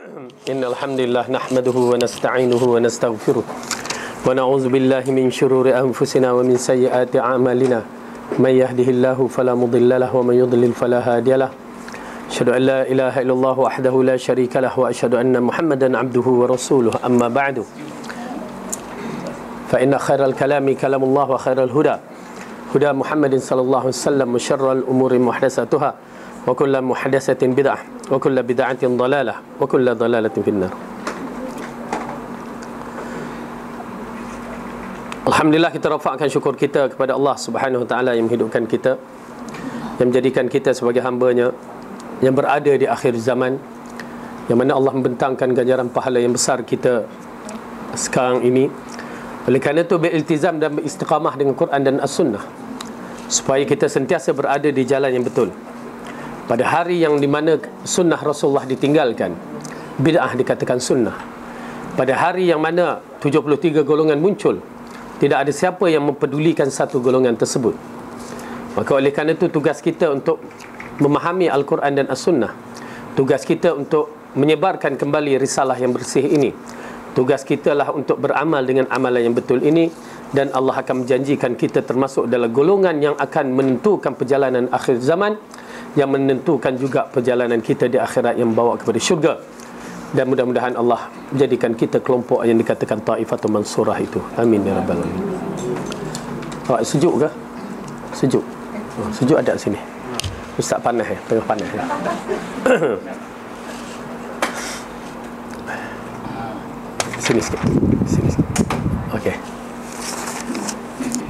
إن الحمد لله نحمده ونستعينه ونستغفره ونعوذ بالله من شرور أنفسنا ومن سيئات أعمالنا من يهده الله فلا مضل له ومن يضلل فلا هادي له أشهد أن لا إله إلا الله وحده لا شريك له وأشهد أن محمدا عبده ورسوله أما بعد فإن خير الكلام كلام الله وخير الهدى هدى محمد صلى الله عليه وسلم وشر الأمور محدثاتها وكل محدثة بدعة وكل بدعة ضلالة وكل ضلالة في النار. Alhamdulillah, kita rafakkan syukur kita kepada Allah Subhanahu Wa Taala yang menghidupkan kita, yang menjadikan kita sebagai hamba-Nya, yang berada di akhir zaman, yang mana Allah membentangkan ganjaran pahala yang besar kita sekarang ini. Oleh kerana itu, beriltizam dan beristiqamah dengan Quran dan As-Sunnah, supaya kita sentiasa berada di jalan yang betul. Pada hari yang dimana sunnah Rasulullah ditinggalkan, bid'ah dikatakan sunnah. Pada hari yang mana 73 golongan muncul, tidak ada siapa yang mempedulikan satu golongan tersebut. Maka oleh kerana itu, tugas kita untuk memahami Al-Quran dan As-Sunnah, tugas kita untuk menyebarkan kembali risalah yang bersih ini, tugas kita lah untuk beramal dengan amalan yang betul ini. Dan Allah akan menjanjikan kita termasuk dalam golongan yang akan menentukan perjalanan akhir zaman, yang menentukan juga perjalanan kita di akhirat yang membawa kepada syurga. Dan mudah-mudahan Allah menjadikan kita kelompok yang dikatakan Ta'ifatul Mansurah itu. Amin ya rabbal alamin. Sejuk ke? Sejuk. Sejuk ada sini. Ustaz panas tengah panas Sini sikit. Sini sikit. Okey.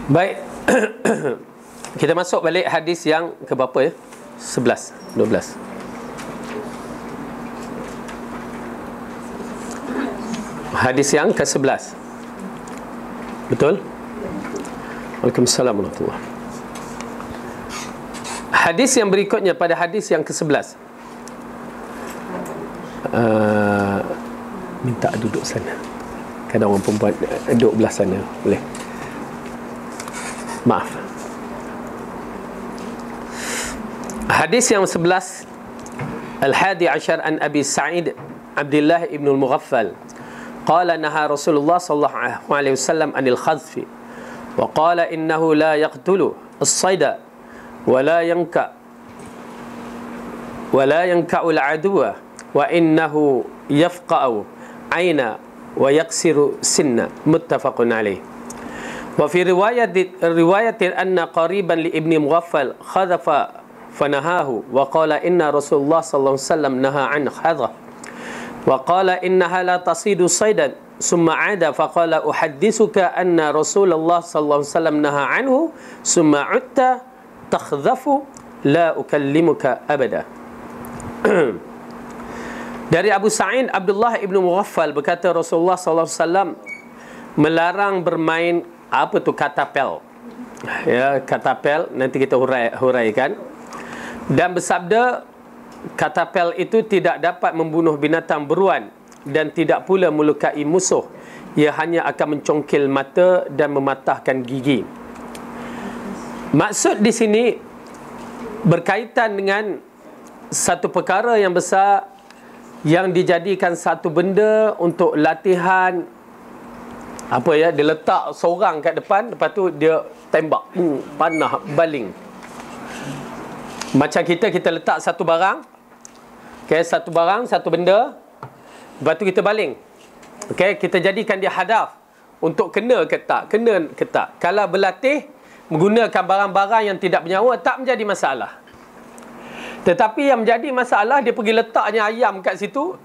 Baik. Kita masuk balik hadis yang ke berapa ya? 11, 12. Hadis yang ke-11. Betul? Waalaikumsalam warahmatullahi. Hadis yang berikutnya pada hadis yang ke-11. Minta duduk sana. Kadang orang perempuan duduk belah sana. Boleh? Maaf. Hadis yang 11, Al-Hadi Ashar an Abi Sa'id Abdullah ibn al-Mughaffal qala naha Rasulullah sallallahu alaihi wasallam anil khadfi wa qala innahu la yaqtulu as-sayda wa la yanka al-aduwa wa innahu yafqa'u ayna wa yaksiru sinna. Muttafaqun alaih. Wa fi riwayatin anna qariban li ibni Mughaffal khadhafa فنهاه وقال إن رسول الله صلى الله عليه وسلم نهى عن خذف وقال إنها لا تصيد صيدا ثم عاد فقال أحدثك أن رسول الله صلى الله عليه وسلم نهى عنه ثم عدت تخذف لا أكلمك أبدا. Dari Abu Sa'id Abdullah ibn Mughaffal berkata, Rasulullah sallallahu alaihi wasallam melarang bermain apa tu katapel. Ya, katapel nanti kita huraikan. Dan bersabda, katapel itu tidak dapat membunuh binatang beruan dan tidak pula melukai musuh. Ia hanya akan mencongkil mata dan mematahkan gigi. Maksud di sini berkaitan dengan satu perkara yang besar yang dijadikan satu benda untuk latihan. Apa ya, dia letak seorang kat depan, lepas tu dia tembak, panah, baling. Macam kita letak satu barang, okay, satu barang, satu benda, lepas tu kita baling. Okay, kita jadikan dia hadaf untuk kena ke tak, kena ke tak. Kalau berlatih menggunakan barang-barang yang tidak bernyawa, tak menjadi masalah. Tetapi yang menjadi masalah, dia pergi letaknya ayam kat situ,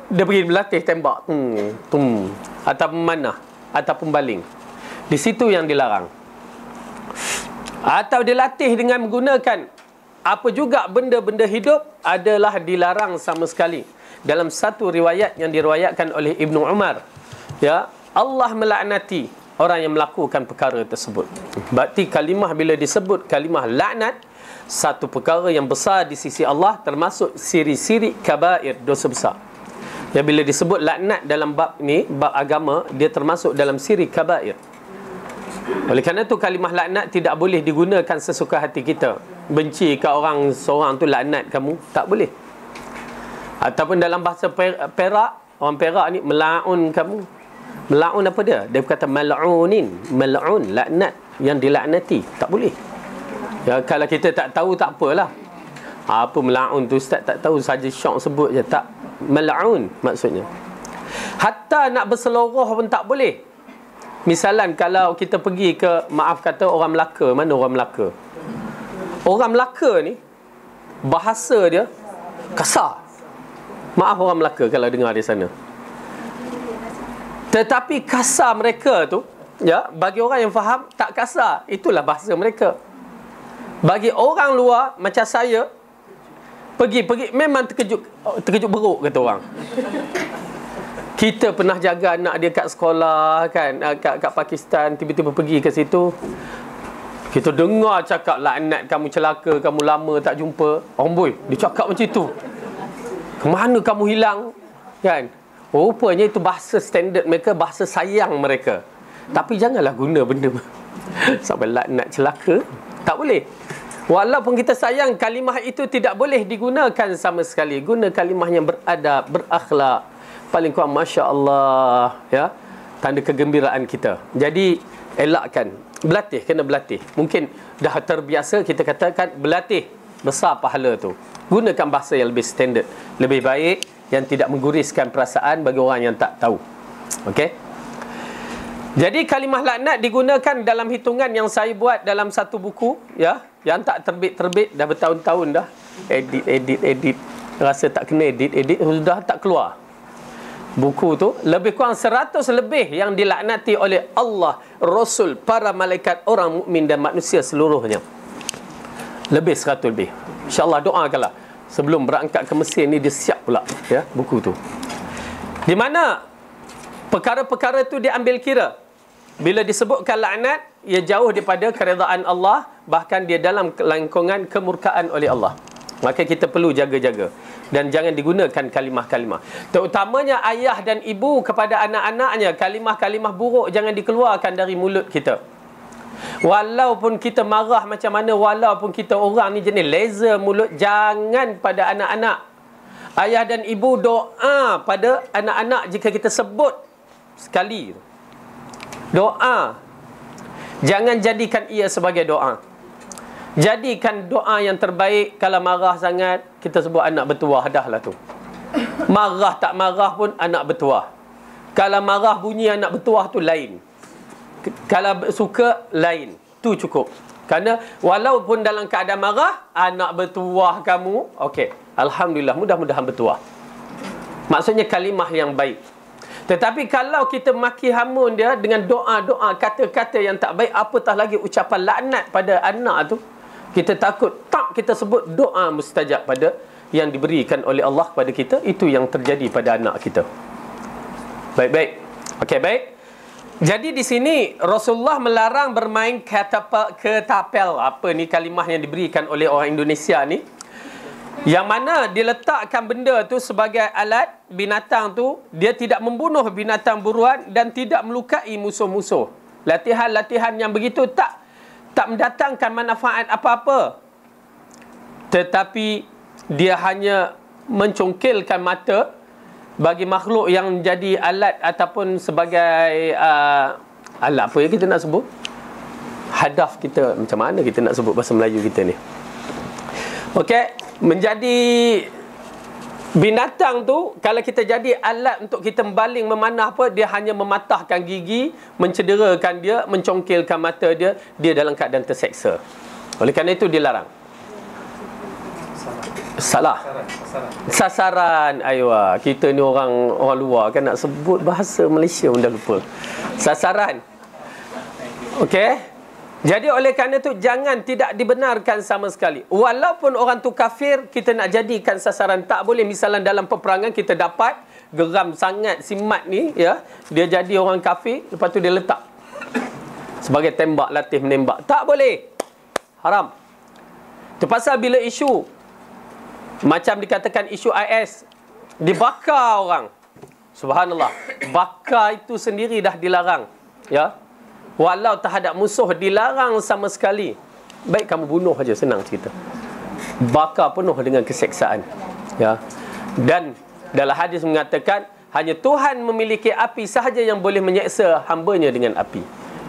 dia pergi berlatih tembak, ataupun manah, ataupun baling. Di situ yang dilarang. Atau dilatih dengan menggunakan apa juga benda-benda hidup adalah dilarang sama sekali. Dalam satu riwayat yang diriwayatkan oleh Ibnu Umar, ya, Allah melaknati orang yang melakukan perkara tersebut. Berarti kalimah bila disebut kalimah laknat, satu perkara yang besar di sisi Allah, termasuk siri-siri kabair, dosa besar. Ya, bila disebut laknat dalam bab ni, bab agama, dia termasuk dalam siri kabair. Oleh kerana itu, kalimah laknat tidak boleh digunakan sesuka hati kita. Benci ke orang seorang tu, laknat kamu, tak boleh. Ataupun dalam bahasa Perak, orang Perak ni mela'un kamu. Mela'un apa dia? Dia kata mal'unin. Mal'un, laknat, yang dilaknati. Tak boleh. Ya, kalau kita tak tahu tak apalah. Apa mela'un tu Ustaz tak tahu, saja syok sebut je. Tak, mal'un maksudnya. Hatta nak berseloroh pun tak boleh. Misalan kalau kita pergi ke, maaf kata orang Melaka. Mana orang Melaka? Orang Melaka ni bahasa dia kasar. Maaf orang Melaka kalau dengar di sana. Tetapi kasar mereka tu, ya, bagi orang yang faham tak kasar. Itulah bahasa mereka. Bagi orang luar macam saya, pergi memang terkejut beruk kata orang. Kita pernah jaga anak dia kat sekolah kan, kat Pakistan, tiba-tiba pergi ke situ. Kita dengar cakap laknat kamu, celaka kamu, lama tak jumpa. Amboi, dia cakap macam tu. Kemana kamu hilang? Kan? Rupanya itu bahasa standard mereka, bahasa sayang mereka. Tapi janganlah guna benda sampai laknat, celaka. Tak boleh. Walaupun kita sayang, kalimah itu tidak boleh digunakan sama sekali. Guna kalimah yang beradab, berakhlak. Paling kurang Masya Allah, ya, tanda kegembiraan kita. Jadi elakkan. Berlatih, kena berlatih. Mungkin dah terbiasa, kita katakan berlatih, besar pahala tu. Gunakan bahasa yang lebih standard, lebih baik, yang tidak mengguriskan perasaan bagi orang yang tak tahu. Okey. Jadi kalimah laknat digunakan dalam hitungan yang saya buat dalam satu buku, ya, yang tak terbit dah bertahun-tahun dah. Edit. Rasa tak kena edit sudah tak keluar. Buku tu lebih kurang 100 lebih yang dilaknati oleh Allah, Rasul, para malaikat, orang mukmin dan manusia seluruhnya. Lebih 100 lebih. InsyaAllah doakanlah sebelum berangkat ke Mesir ni, dia siap pula, ya, buku tu. Di mana perkara-perkara tu diambil kira. Bila disebutkan laknat, ia jauh daripada keredaan Allah, bahkan dia dalam lingkungan kemurkaan oleh Allah. Maka kita perlu jaga-jaga. Dan jangan digunakan kalimah-kalimah. Terutamanya ayah dan ibu kepada anak-anaknya, kalimah-kalimah buruk jangan dikeluarkan dari mulut kita. Walaupun kita marah macam mana, walaupun kita orang ni jenis laser mulut, jangan pada anak-anak. Ayah dan ibu doa pada anak-anak jika kita sebut sekali. Doa. Jangan jadikan ia sebagai doa. Jadikan doa yang terbaik. Kalau marah sangat, kita sebut anak bertuah, dah lah tu. Marah tak marah pun anak bertuah. Kalau marah bunyi anak bertuah tu lain. Kalau suka lain. Tu cukup. Kerana walaupun dalam keadaan marah, anak bertuah kamu, okey, alhamdulillah, mudah-mudahan bertuah. Maksudnya kalimah yang baik. Tetapi kalau kita maki hamun dia dengan doa-doa, kata-kata yang tak baik, apatah lagi ucapan laknat pada anak tu, kita takut tak kita sebut doa mustajab pada yang diberikan oleh Allah kepada kita, itu yang terjadi pada anak kita. Baik-baik. Okey, baik. Jadi di sini Rasulullah melarang bermain ketapel. Apa ni kalimah yang diberikan oleh orang Indonesia ni? Yang mana diletakkan benda tu sebagai alat, binatang tu dia tidak membunuh binatang buruan dan tidak melukai musuh-musuh. Latihan-latihan yang begitu tak mendatangkan manfaat apa-apa. Tetapi dia hanya mencongkelkan mata bagi makhluk yang jadi alat ataupun sebagai alat apa yang kita nak sebut? Hadaf kita. Macam mana kita nak sebut bahasa Melayu kita ni? Okey, menjadi binatang tu, kalau kita jadi alat untuk kita membaling, memanah apa, dia hanya mematahkan gigi, mencederakan dia, mencongkelkan mata dia, dia dalam keadaan terseksa. Oleh kerana itu dilarang. Salah. Sasaran. Aywa, kita ni orang luar kan, nak sebut bahasa Malaysia pun dah lupa. Sasaran. Okey. Jadi oleh kerana itu jangan, tidak dibenarkan sama sekali. Walaupun orang tu kafir, kita nak jadikan sasaran tak boleh. Misalnya dalam peperangan kita dapat geram sangat si mat ni, ya, dia jadi orang kafir, lepas tu dia letak sebagai tembak, latih menembak. Tak boleh. Haram. Itu pasal bila isu macam dikatakan isu IS, dibakar orang. Subhanallah. Bakar itu sendiri dah dilarang, ya. Walau terhadap musuh dilarang sama sekali. Baik kamu bunuh aja, senang cerita. Bakar penuh dengan keseksaan, ya. Dan dalam hadis mengatakan hanya Tuhan memiliki api sahaja yang boleh menyeksa hambanya dengan api.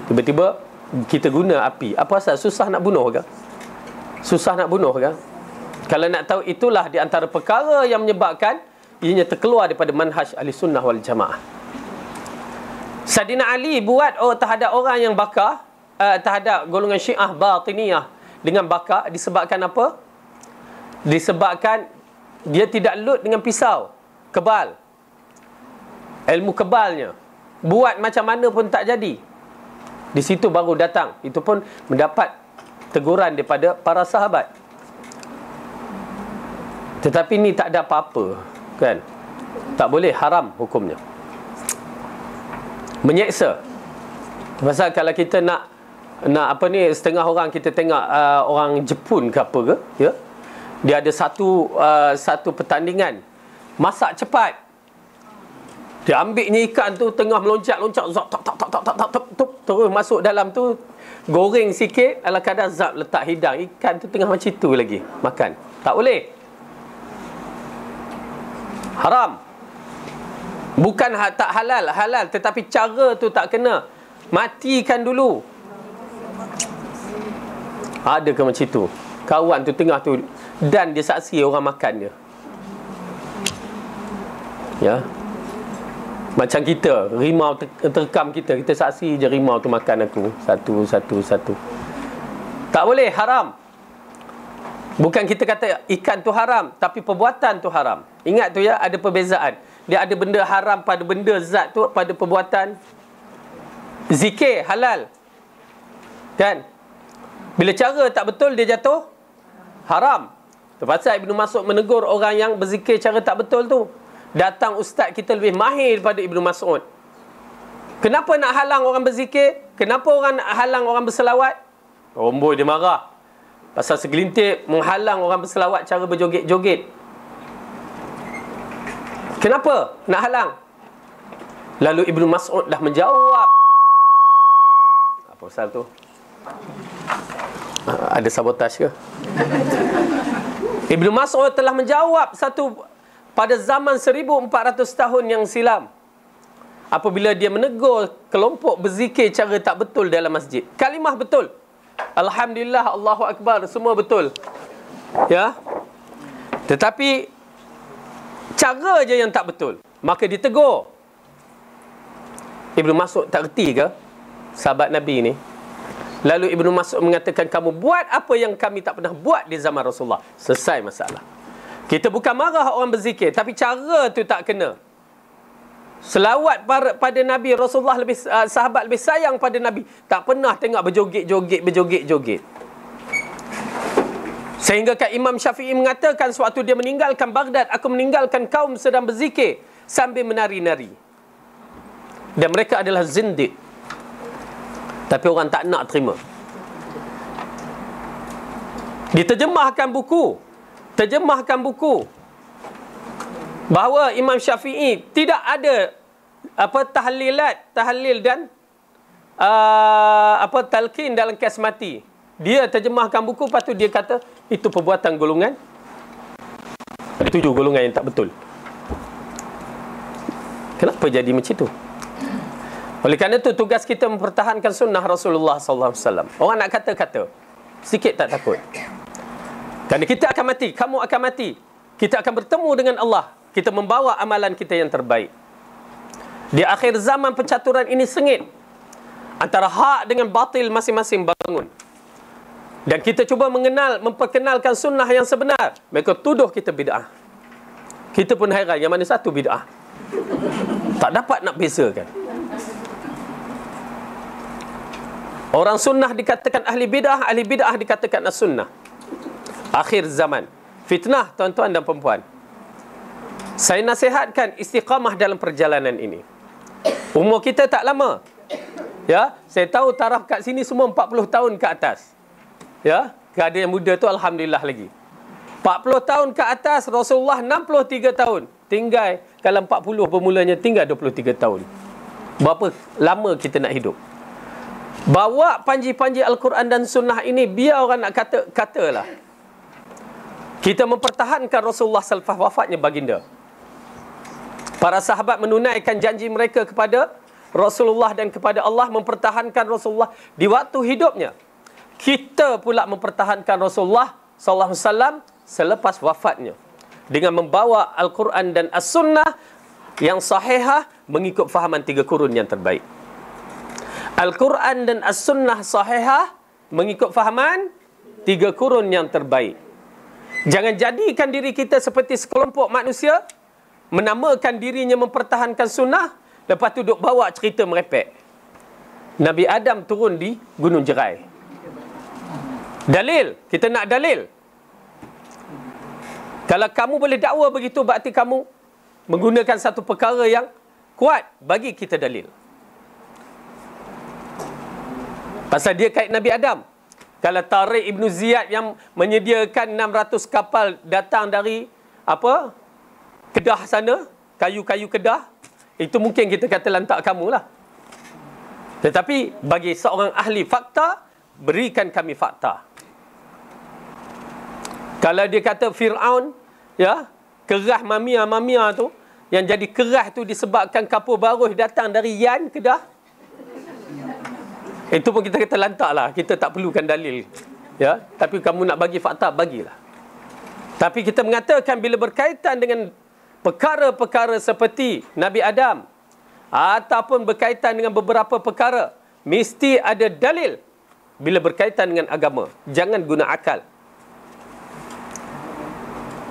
Tiba-tiba kita guna api. Apa asal? Susah nak bunuh ke? Susah nak bunuh ke? Kalau nak tahu, itulah di antara perkara yang menyebabkan ianya terkeluar daripada manhaj ahli sunnah wal jamaah. Saidina Ali buat terhadap orang yang bakar, terhadap golongan Syiah Batiniyah dengan bakar, disebabkan apa? Disebabkan dia tidak lut dengan pisau kebal. Ilmu kebalnya buat macam mana pun tak jadi. Di situ baru datang. Itu pun mendapat teguran daripada para sahabat. Tetapi ni tak ada apa-apa, kan? Tak boleh, haram hukumnya. Menyeksa. Pasal kalau kita nak apa ni, setengah orang kita tengok orang Jepun ke apa ke, ya? Dia ada satu pertandingan masak cepat. Dia ambilnya ikan tu tengah meloncat-loncat, terus masuk dalam tu, goreng sikit, ala kadar zap letak hidang. Ikan tu tengah macam tu lagi makan. Tak boleh. Haram. Bukan tak halal, halal, tetapi cara tu tak kena. Matikan dulu. Ada ke macam tu? Kawan tu tengah tu, dan dia saksi orang makan dia. Ya. Macam kita, rimau terkam kita saksi je rimau tu makan aku. Satu. Tak boleh, haram. Bukan kita kata ikan tu haram, tapi perbuatan tu haram. Ingat tu ya, ada perbezaan. Dia ada benda haram pada benda zat tu, pada perbuatan. Zikir halal, kan? Bila cara tak betul, dia jatuh haram. Terpaksa Ibnu Mas'ud menegur orang yang berzikir cara tak betul tu. Datang ustaz kita lebih mahir daripada Ibnu Mas'ud. Kenapa nak halang orang berzikir? Kenapa orang nak halang orang berselawat? Romboi dia marah. Pasal segelintir menghalang orang berselawat cara berjoget-joget. Kenapa nak halang? Lalu Ibnu Mas'ud dah menjawab. Apa pasal tu? Ada sabotaj ke? Ibnu Mas'ud telah menjawab pada zaman 1400 tahun yang silam, apabila dia menegur kelompok berzikir cara tak betul dalam masjid. Kalimah betul, alhamdulillah, Allahu Akbar, semua betul, ya, tetapi cara je yang tak betul, maka ditegur. Ibnu Mas'ud tak reti ke sahabat Nabi ni? Lalu Ibnu Mas'ud mengatakan, kamu buat apa yang kami tak pernah buat di zaman Rasulullah. Selesai masalah. Kita bukan marah orang berzikir, tapi cara tu tak kena. Selawat pada Nabi, Rasulullah sahabat lebih sayang pada Nabi. Tak pernah tengok berjoget-joget. Sehingga kan Imam Syafi'i mengatakan, sewaktu dia meninggalkan Baghdad, aku meninggalkan kaum sedang berzikir sambil menari-nari. Dan mereka adalah zindiq. Tapi orang tak nak terima. Diterjemahkan buku bahawa Imam Syafi'i tidak ada tahlil dan talqin dalam kes mati. Dia terjemahkan buku, lepas tu dia kata itu perbuatan golongan. Ada 7 golongan yang tak betul. Kenapa jadi macam tu? Oleh kerana itu tugas kita mempertahankan sunnah Rasulullah SAW. Orang nak kata-kata, sikit tak takut. Kerana kita akan mati, kamu akan mati. Kita akan bertemu dengan Allah. Kita membawa amalan kita yang terbaik. Di akhir zaman pencaturan ini sengit. Antara hak dengan batil masing-masing bangun. Dan kita cuba memperkenalkan sunnah yang sebenar. Mereka tuduh kita bid'ah. Kita pun hairan, yang mana satu bid'ah? Tak dapat nak bezakan. Orang sunnah dikatakan ahli bid'ah dikatakan as-sunnah. Akhir zaman. Fitnah, tuan-tuan dan perempuan. Saya nasihatkan istiqamah dalam perjalanan ini. Umur kita tak lama. Ya, saya tahu taraf kat sini semua 40 tahun ke atas. Ya, ada yang muda tu alhamdulillah lagi. 40 tahun ke atas, Rasulullah 63 tahun. Tinggal, kalau 40 bermulanya tinggal 23 tahun. Berapa lama kita nak hidup? Bawa panji-panji Al-Quran dan Sunnah ini, biar orang nak katalah. Kita mempertahankan Rasulullah selepas wafatnya baginda. Para sahabat menunaikan janji mereka kepada Rasulullah dan kepada Allah, mempertahankan Rasulullah di waktu hidupnya. Kita pula mempertahankan Rasulullah sallallahu alaihi wasallam selepas wafatnya dengan membawa Al-Quran dan As-Sunnah yang sahihah mengikut fahaman 3 kurun yang terbaik. Al-Quran dan As-Sunnah sahihah mengikut fahaman 3 kurun yang terbaik. Jangan jadikan diri kita seperti sekelompok manusia menamakan dirinya mempertahankan sunnah, lepas tu duk bawa cerita merepek. Nabi Adam turun di Gunung Jerai. Dalil, kita nak dalil. Kalau kamu boleh dakwa begitu, berarti kamu menggunakan satu perkara yang kuat. Bagi kita dalil. Pasal dia kait Nabi Adam. Kalau Tariq Ibn Ziyad yang menyediakan 600 kapal datang dari Kedah sana, kayu-kayu Kedah, itu mungkin kita kata lantak kamu lah. Tetapi bagi seorang ahli fakta, berikan kami fakta. Kalau dia kata Fir'aun, ya, kerah mamia tu, yang jadi kerah tu disebabkan kapur baruh datang dari Yan, Kedah, itu pun kita kata lantak lah. Kita tak perlukan dalil, ya. Tapi kamu nak bagi fakta, bagilah. Tapi kita mengatakan bila berkaitan dengan perkara-perkara seperti Nabi Adam ataupun berkaitan dengan beberapa perkara, mesti ada dalil. Bila berkaitan dengan agama, jangan guna akal.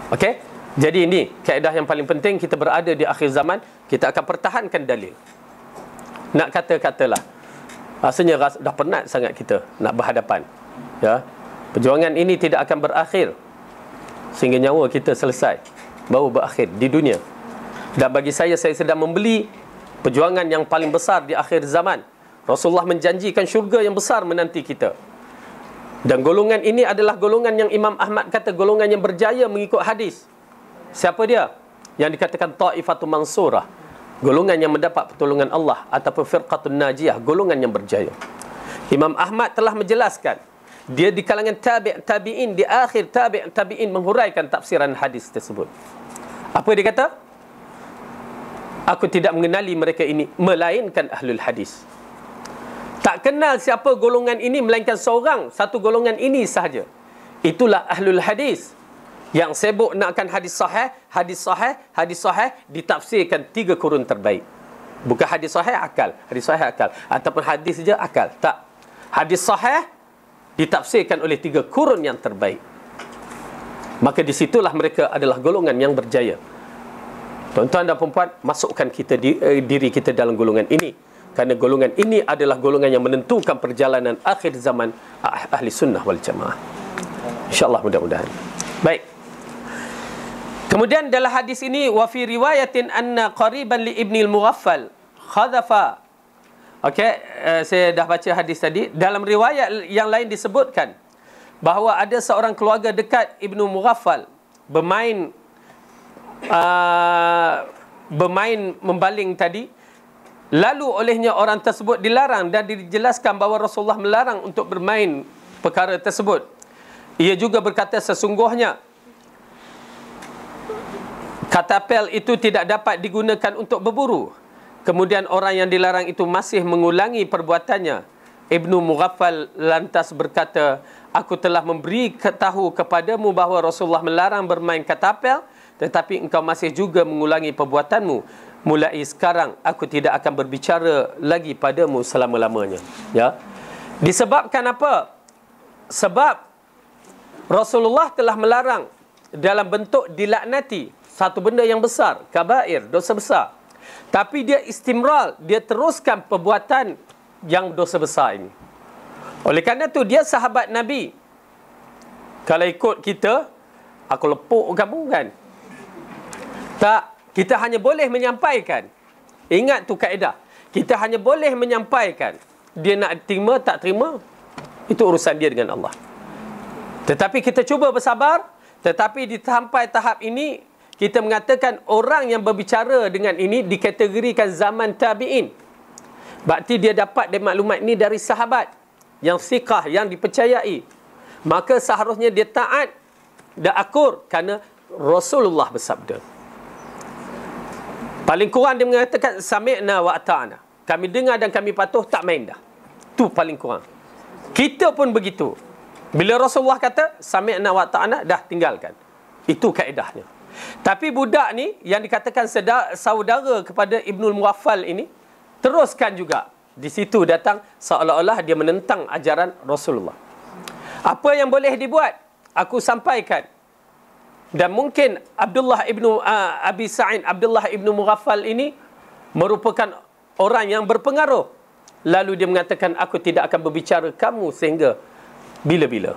Okey? Jadi ini kaedah yang paling penting. Kita berada di akhir zaman, kita akan pertahankan dalil. Nak kata-katalah, rasanya dah penat sangat kita nak berhadapan, ya. Perjuangan ini tidak akan berakhir sehingga nyawa kita selesai, baru berakhir di dunia. Dan bagi saya sedang membeli perjuangan yang paling besar di akhir zaman. Rasulullah menjanjikan syurga yang besar menanti kita. Dan golongan ini adalah golongan yang Imam Ahmad kata golongan yang berjaya mengikut hadis. Siapa dia? Yang dikatakan Ta'ifatul Mansurah, golongan yang mendapat pertolongan Allah, ataupun Firqatun Najiyah, golongan yang berjaya. Imam Ahmad telah menjelaskan, dia di kalangan tabi'in, di akhir tabi'in menghuraikan tafsiran hadis tersebut. Apa dia kata? Aku tidak mengenali mereka ini melainkan ahlul hadis. Tak kenal siapa golongan ini melainkan satu golongan ini sahaja. Itulah ahlul hadis yang sibuk nakkan hadis sahih ditafsirkan 3 kurun terbaik. Bukan hadis sahih akal, ataupun hadis saja akal. Tak. Hadis sahih ditafsirkan oleh 3 kurun yang terbaik. Maka disitulah mereka adalah golongan yang berjaya. Tuan-tuan dan puan-puan, masukkan kita diri kita dalam golongan ini. Kerana golongan ini adalah golongan yang menentukan perjalanan akhir zaman ahli sunnah wal jamaah. InsyaAllah mudah-mudahan. Baik. Kemudian dalam hadis ini, wa fi riwayatin anna qariban li ibni al-Mughaffal khadafa. Okey, saya dah baca hadis tadi. Dalam riwayat yang lain disebutkan bahawa ada seorang keluarga dekat Ibnu Mughaffal bermain membaling tadi. Lalu olehnya orang tersebut dilarang, dan dijelaskan bahawa Rasulullah melarang untuk bermain perkara tersebut. Ia juga berkata sesungguhnya katapel itu tidak dapat digunakan untuk berburu. Kemudian orang yang dilarang itu masih mengulangi perbuatannya. Ibnu Mughaffal lantas berkata, aku telah memberi tahu kepadamu bahawa Rasulullah melarang bermain katapel, tetapi engkau masih juga mengulangi perbuatanmu. Mulai sekarang aku tidak akan berbicara lagi padamu selama-lamanya. Ya. Disebabkan apa? Sebab Rasulullah telah melarang dalam bentuk dilaknati satu benda yang besar, kabair, dosa besar. Tapi dia istimral, dia teruskan perbuatan yang dosa besar ini. Oleh kerana itu dia sahabat Nabi. Kalau ikut kita, aku lepuk kamu kan? Tak. Kita hanya boleh menyampaikan. Ingat tu kaedah. Kita hanya boleh menyampaikan. Dia nak terima, tak terima, itu urusan dia dengan Allah. Tetapi kita cuba bersabar. Tetapi di sampai tahap ini, kita mengatakan orang yang berbicara dengan ini dikategorikan zaman tabi'in. Berarti dia dapat maklumat ini dari sahabat yang siqah, yang dipercayai. Maka seharusnya dia taat dan akur kerana Rasulullah bersabda. Paling kurang dia mengatakan sami'na wa ata'na. Kami dengar dan kami patuh, tak main dah. Tu paling kurang. Kita pun begitu. Bila Rasulullah kata sami'na wa ata'na, dah tinggalkan. Itu kaedahnya. Tapi budak ni yang dikatakan saudara kepada Ibnul Muwaffal ini, teruskan juga. Di situ datang seolah-olah dia menentang ajaran Rasulullah. Apa yang boleh dibuat? Aku sampaikan. Dan mungkin Abdullah ibnu Abi Sa'id, Abdullah ibnu Mughaffal ini merupakan orang yang berpengaruh. Lalu dia mengatakan, aku tidak akan berbicara kamu sehingga bila-bila.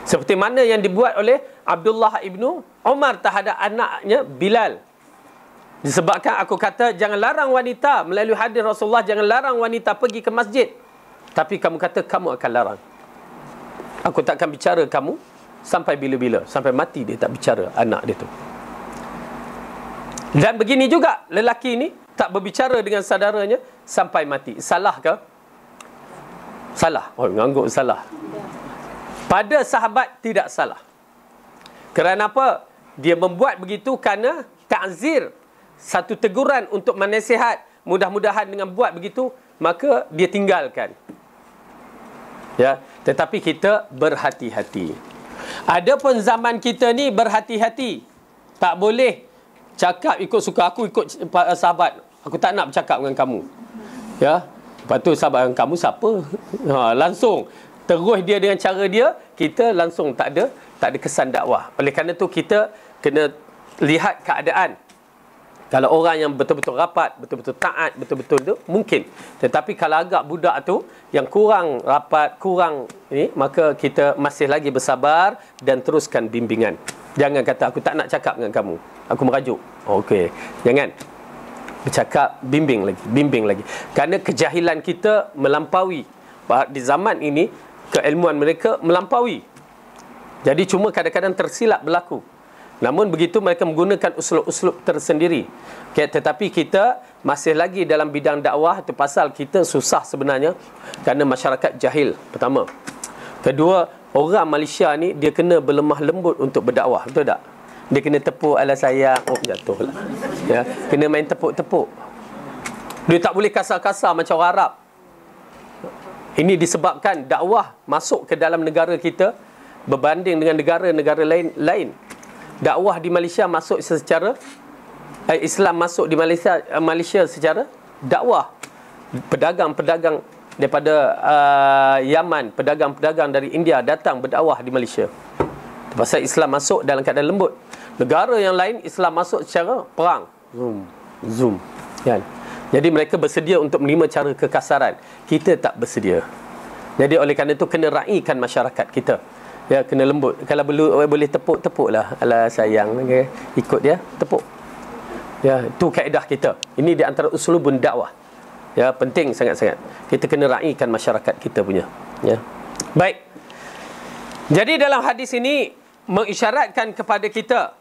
Seperti mana yang dibuat oleh Abdullah ibnu Umar terhadap anaknya Bilal. Disebabkan aku kata, jangan larang wanita melalui hadis Rasulullah, jangan larang wanita pergi ke masjid. Tapi kamu kata, kamu akan larang. Aku tak akan bicara kamu sampai bila-bila. Sampai mati dia tak bicara anak dia tu. Dan begini juga, lelaki ni tak berbicara dengan saudaranya sampai mati. Salah ke? Salah. Oh, mengangguk salah. Pada sahabat tidak salah. Kerana apa? Dia membuat begitu kerana ta'zir, satu teguran untuk menasihat. Mudah-mudahan dengan buat begitu, maka dia tinggalkan. Ya, tetapi kita berhati-hati. Adapun zaman kita ni berhati-hati. Tak boleh cakap ikut suka aku, ikut sahabat. Aku tak nak bercakap dengan kamu. Ya. Lepas tu sahabat dengan kamu siapa? Langsung terus dia dengan cara dia, kita langsung tak ada kesan dakwah. Oleh kerana tu kita kena lihat keadaan. Kalau orang yang betul-betul rapat, betul-betul taat, betul-betul tu, mungkin. Tetapi kalau agak budak tu, yang kurang rapat, kurang ini, maka kita masih lagi bersabar dan teruskan bimbingan. Jangan kata, aku tak nak cakap dengan kamu, aku merajuk. Okey, jangan. Bercakap, bimbing lagi. Kerana kejahilan kita melampaui. Di zaman ini, keilmuan mereka melampaui. Jadi cuma kadang-kadang tersilap berlaku. Namun begitu mereka menggunakan uslub-uslub tersendiri. Okay, tetapi kita masih lagi dalam bidang dakwah. Itu pasal kita susah sebenarnya kerana masyarakat jahil, pertama. Kedua, orang Malaysia ni dia kena berlemah lembut untuk berdakwah. Betul tak? Dia kena tepuk ala sayang. Oh, jatuh lah. Ya, kena main tepuk-tepuk. Dia tak boleh kasar-kasar macam orang Arab. Ini disebabkan dakwah masuk ke dalam negara kita berbanding dengan negara-negara lain. Dakwah di Malaysia masuk secara Islam masuk di Malaysia secara dakwah. Pedagang-pedagang daripada Yaman, pedagang-pedagang dari India datang berdakwah di Malaysia. Pasal Islam masuk dalam keadaan lembut. Negara yang lain Islam masuk secara perang. Zoom. Kan? Jadi mereka bersedia untuk menerima cara kekasaran. Kita tak bersedia. Jadi oleh kerana itu kena raikan masyarakat kita. Ya, kena lembut. Kalau boleh tepuk-tepuklah. Alah sayang, okay. Ikut dia, tepuk. Ya, itu kaedah kita. Ini di antara uslubun dakwah. Ya, penting sangat-sangat. Kita kena raikan masyarakat kita punya. Ya. Baik. Jadi dalam hadis ini mengisyaratkan kepada kita,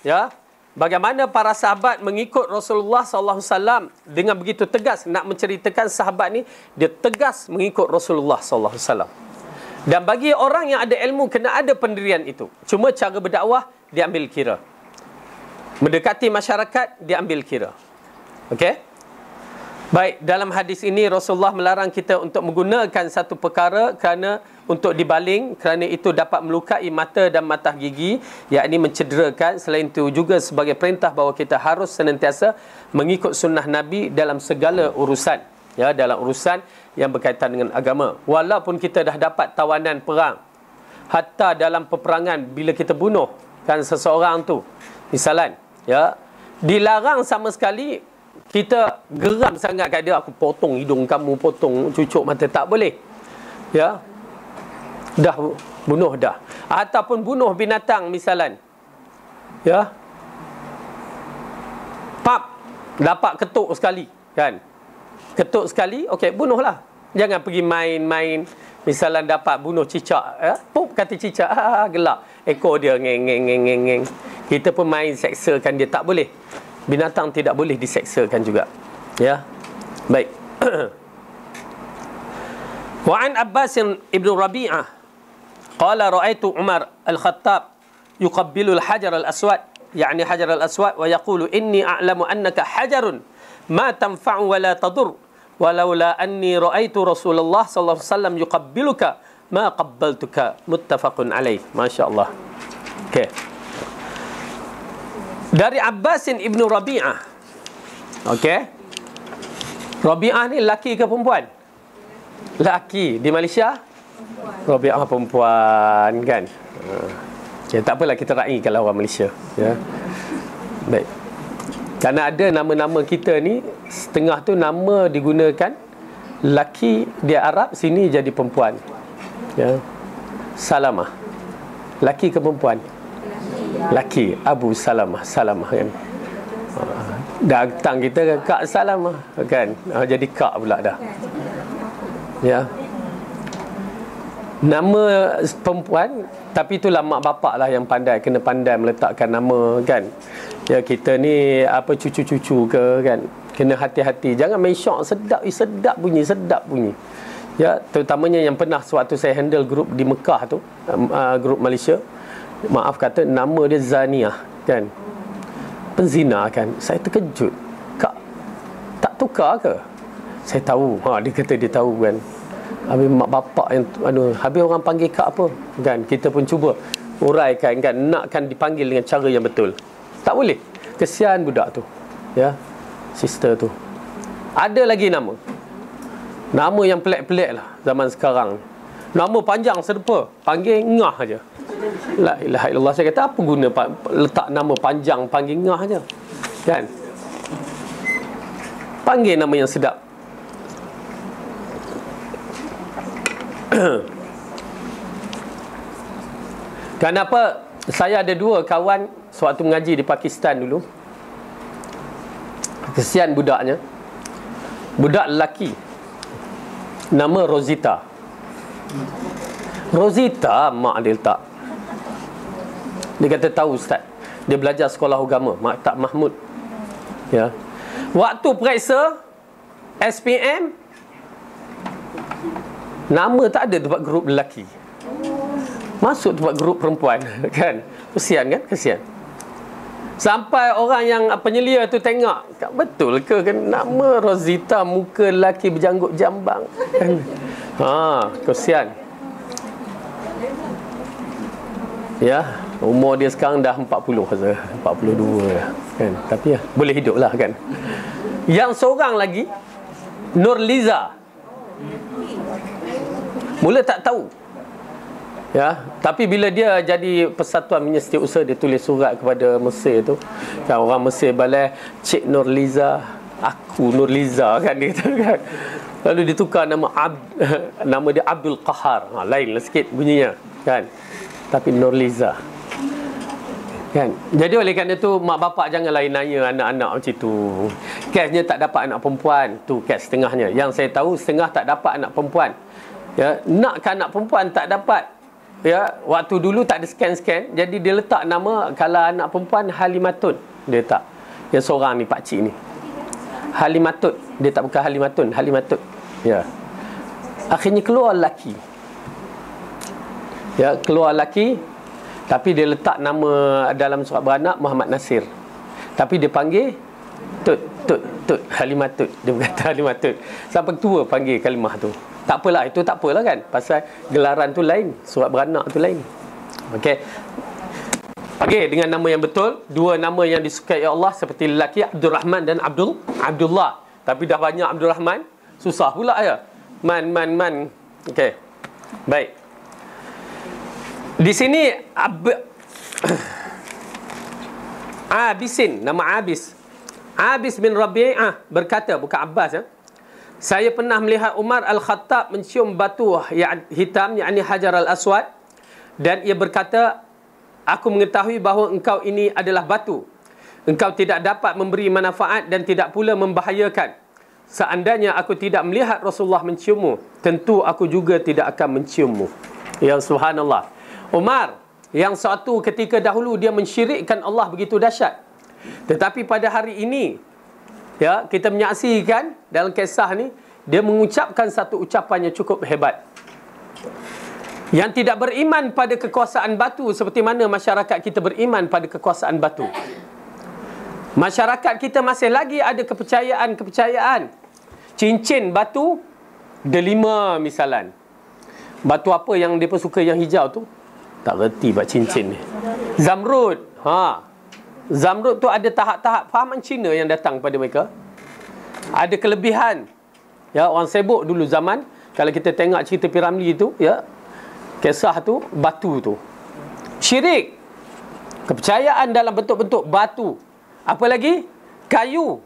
ya, bagaimana para sahabat mengikut Rasulullah SAW dengan begitu tegas. Nak menceritakan sahabat ni, dia tegas mengikut Rasulullah SAW. Dan bagi orang yang ada ilmu, kena ada pendirian itu. Cuma cara berdakwah, diambil kira. Mendekati masyarakat, diambil kira. Okey? Baik, dalam hadis ini Rasulullah melarang kita untuk menggunakan satu perkara kerana untuk dibaling, kerana itu dapat melukai mata dan mata gigi, yakni mencederakan. Selain itu juga sebagai perintah bahawa kita harus senantiasa mengikut sunnah Nabi dalam segala urusan. Ya, dalam urusan yang berkaitan dengan agama. Walaupun kita dah dapat tawanan perang, hatta dalam peperangan bila kita bunuh kan seseorang tu, misalan, ya, dilarang sama sekali kita geram sangat kat dia, aku potong hidung kamu, potong cucuk mata, tak boleh. Ya. Dah bunuh dah. Ataupun bunuh binatang misalan. Ya. Pap, dapat ketuk sekali, kan? Ketuk sekali, okey, bunuhlah. Jangan pergi main-main. Misalan dapat bunuh cicak, ya? Pup, kata cicak, gelap. Ekor dia ngeng. Kita pun main seksakan dia, tak boleh. Binatang tidak boleh diseksakan juga. Ya. Baik. Wa an Abbas ibn Rabi'ah qala ra'aitu Umar al-Khattab yuqabbilu al-hajar al-aswad yakni hajar al-aswad, wa yaqulu inni a'lamu annaka hajarun ma tanfa'u wa la tadur walaula anni ra'aitu Rasulullah sallallahu alaihi wasallam yuqabbiluka ma qabbaltuka. Muttafaqun alaih. Masya-Allah. Okey. Dari Abbasin ibnu Rabi'ah. Okey. Rabi'ah ni laki ke perempuan? Laki. Di Malaysia Rabi'ah perempuan, kan? Ya, tak apalah kita raikan orang Malaysia, ya. Baik. Kerana ada nama-nama kita ni setengah tu nama digunakan laki dia Arab, sini jadi perempuan. Ya. Salamah. Laki ke perempuan? Laki. Abu Salamah, Salamah, kan. Datang kita Kak Salamah, kan. Jadi Kak pula dah. Ya. Nama perempuan, tapi itulah mak bapak lah yang pandai, kena pandai meletakkan nama, kan. Ya, kita ni apa cucu-cucu ke, kan, kena hati-hati, jangan main syok sedap bunyi. Ya, terutamanya yang pernah sewaktu saya handle grup di Mekah tu, grup Malaysia, maaf kata nama dia Zaniah, kan, penzina, kan. Saya terkejut, Kak tak tukar ke? Saya tahu, dia kata dia tahu, kan. Habis mak bapak yang habis orang panggil Kak apa, kan. Kita pun cuba uraikan, kan, nakkan dipanggil dengan cara yang betul. Tak boleh. Kesian budak tu, ya, sister tu. Ada lagi nama yang pelik-pelik lah zaman sekarang. Nama panjang serupa, panggil Ngah aja. La ilaha illallah. Saya kata apa guna letak nama panjang panggil Ngah aja, kan. Panggil nama yang sedap. Kenapa saya ada dua kawan sewaktu mengaji di Pakistan dulu. Kesian budaknya. Budak lelaki, nama Rosita. Rosita, mak dia letak. Dia kata tahu ustaz, dia belajar sekolah agama Maktab Mahmud, ya. Waktu periksa SPM, nama tak ada tempat grup lelaki, masuk tempat grup perempuan, kan. Kesian, kan, kesian. Sampai orang yang penyelia tu tengok, betul ke, kan, nama Rosita, muka lelaki berjanggut jambang, kan. Kesian. Ya, umur dia sekarang dah 40 saja, 42, kan. Tapi ya, boleh hidup lah, kan. Yang seorang lagi Nurliza. Mula tak tahu, ya, tapi bila dia jadi Persatuan Minyak Setiausaha, dia tulis surat kepada Mesir tu, kan, orang Mesir balai, Cik Nurliza, aku Nurliza, kan, dia kata, kan. Lalu ditukar nama dia Abdul Qahar, lain lah sikit bunyinya, kan, tapi Nurliza, kan. Jadi oleh kerana tu mak bapak jangan lain nanya anak-anak macam tu. Kesnya tak dapat anak perempuan, tu kes setengahnya. Yang saya tahu setengah tak dapat anak perempuan. Ya, nakkan anak perempuan tak dapat. Ya, waktu dulu tak ada scan-scan, jadi dia letak nama, kalau anak perempuan Halimatun, dia letak. Yang seorang ni, pakcik ni, Halimatun. Dia tak bukan Halimatun, Halimatun. Ya. Akhirnya keluar lelaki. Ya, keluar lelaki, tapi dia letak nama dalam surat beranak Muhammad Nasir. Tapi dia panggil Tut Halimatut. Dia berkata Halimatut. Sampai tua panggil kalimah tu. Tak apalah, itu tak apalah, kan. Pasal gelaran tu lain, surat beranak tu lain. Okey. Panggil dengan nama yang betul. Dua nama yang disukai Allah seperti lelaki Abdul Rahman dan Abdullah. Tapi dah banyak Abdul Rahman, susah pula ya. Man. Okey. Baik. Di sini Abisin, nama Abis. Abis bin Rabi'ah berkata, bukan Abbas, ya. Saya pernah melihat Umar Al-Khattab mencium batu hitam, yakni Hajar Al-Aswad, dan ia berkata, aku mengetahui bahawa engkau ini adalah batu. Engkau tidak dapat memberi manfaat dan tidak pula membahayakan. Seandainya aku tidak melihat Rasulullah menciummu, tentu aku juga tidak akan menciummu. Ya subhanallah. Umar yang suatu ketika dahulu dia mensyirikkan Allah begitu dahsyat. Tetapi pada hari ini, ya, kita menyaksikan dalam kisah ni, dia mengucapkan satu ucapan yang cukup hebat. Yang tidak beriman pada kekuasaan batu seperti mana masyarakat kita beriman pada kekuasaan batu. Masyarakat kita masih lagi ada kepercayaan. Cincin batu delima misalan. Batu apa yang mereka suka yang hijau tu? Tak reti buat cincin ni. Zamrud. Zamrud tu ada tahap-tahap fahaman Cina yang datang pada mereka. Ada kelebihan. Ya, orang sibuk dulu zaman, kalau kita tengok cerita Piramli tu, ya, kisah tu, batu tu. Syirik. Kepercayaan dalam bentuk-bentuk batu. Apa lagi? Kayu.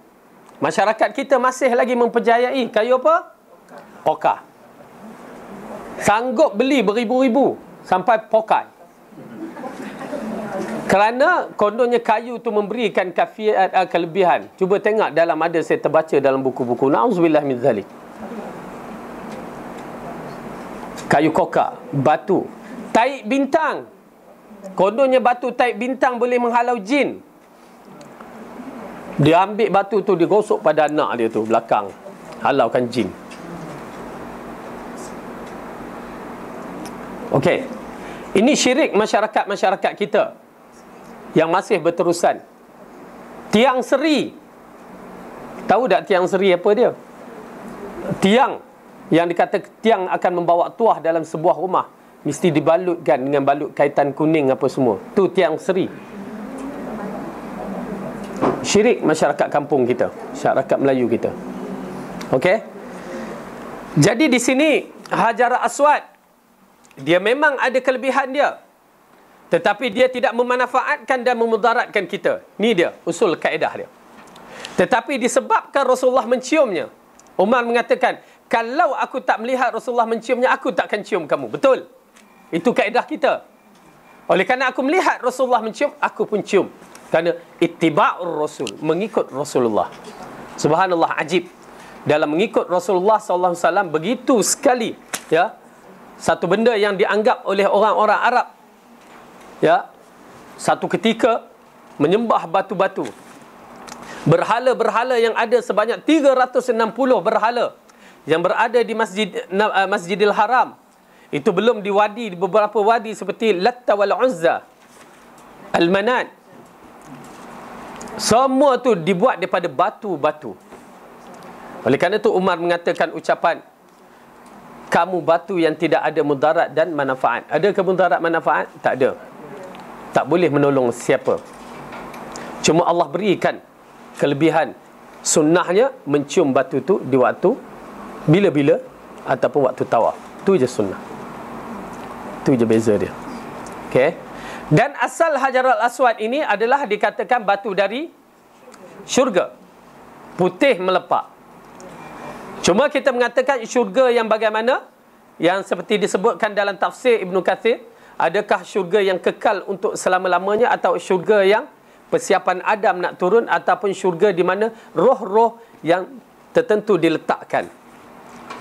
Masyarakat kita masih lagi mempercayai kayu apa? Pokah. Sanggup beli beribu-ribu sampai pokai. Kerana kononnya kayu tu memberikan kafiat, kelebihan. Cuba tengok dalam, ada saya terbaca dalam buku-buku. Na'udzubillah min zalik. Kayu koka, batu. Taik bintang. Kononnya batu taik bintang boleh menghalau jin. Dia ambil batu tu, dia gosok pada anak dia tu belakang, halaukan jin. Okey. Ini syirik masyarakat kita yang masih berterusan. Tiang seri. Tahu tak tiang seri apa dia? Tiang yang dikata tiang akan membawa tuah dalam sebuah rumah, mesti dibalutkan dengan balut kaitan kuning apa semua. Tu tiang seri. Syirik masyarakat kampung kita, masyarakat Melayu kita. Okey. Jadi di sini Hajar Aswad, dia memang ada kelebihan dia, tetapi dia tidak memanfaatkan dan memudaratkan kita. Ni dia usul kaedah dia. Tetapi disebabkan Rasulullah menciumnya, Umar mengatakan, kalau aku tak melihat Rasulullah menciumnya, aku takkan cium kamu. Betul. Itu kaedah kita. Oleh kerana aku melihat Rasulullah mencium, aku pun cium. Kerana ittiba'ur Rasul, mengikut Rasulullah. Subhanallah, ajib. Dalam mengikut Rasulullah SAW begitu sekali, ya, satu benda yang dianggap oleh orang-orang Arab, ya, satu ketika menyembah batu-batu. Berhala-berhala yang ada sebanyak 360 berhala yang berada di Masjidil Haram. Itu belum di wadi, di beberapa wadi seperti Latta wal Uzza, Al-Manat. Semua tu dibuat daripada batu-batu. Oleh kerana itu Umar mengatakan ucapan, kamu batu yang tidak ada mudarat dan manfaat. Ada ke mudarat manfaat? Tak ada. Tak boleh menolong siapa. Cuma Allah berikan kelebihan. Sunnahnya mencium batu tu di waktu bila-bila ataupun waktu tawaf. Tu je sunnah. Tu je beza dia. Okey. Dan asal Hajarul Aswad ini adalah dikatakan batu dari syurga. Putih melepak. Cuma kita mengatakan syurga yang bagaimana? Yang seperti disebutkan dalam tafsir Ibn Kathir. Adakah syurga yang kekal untuk selama-lamanya, atau syurga yang persiapan Adam nak turun, ataupun syurga di mana roh-roh yang tertentu diletakkan.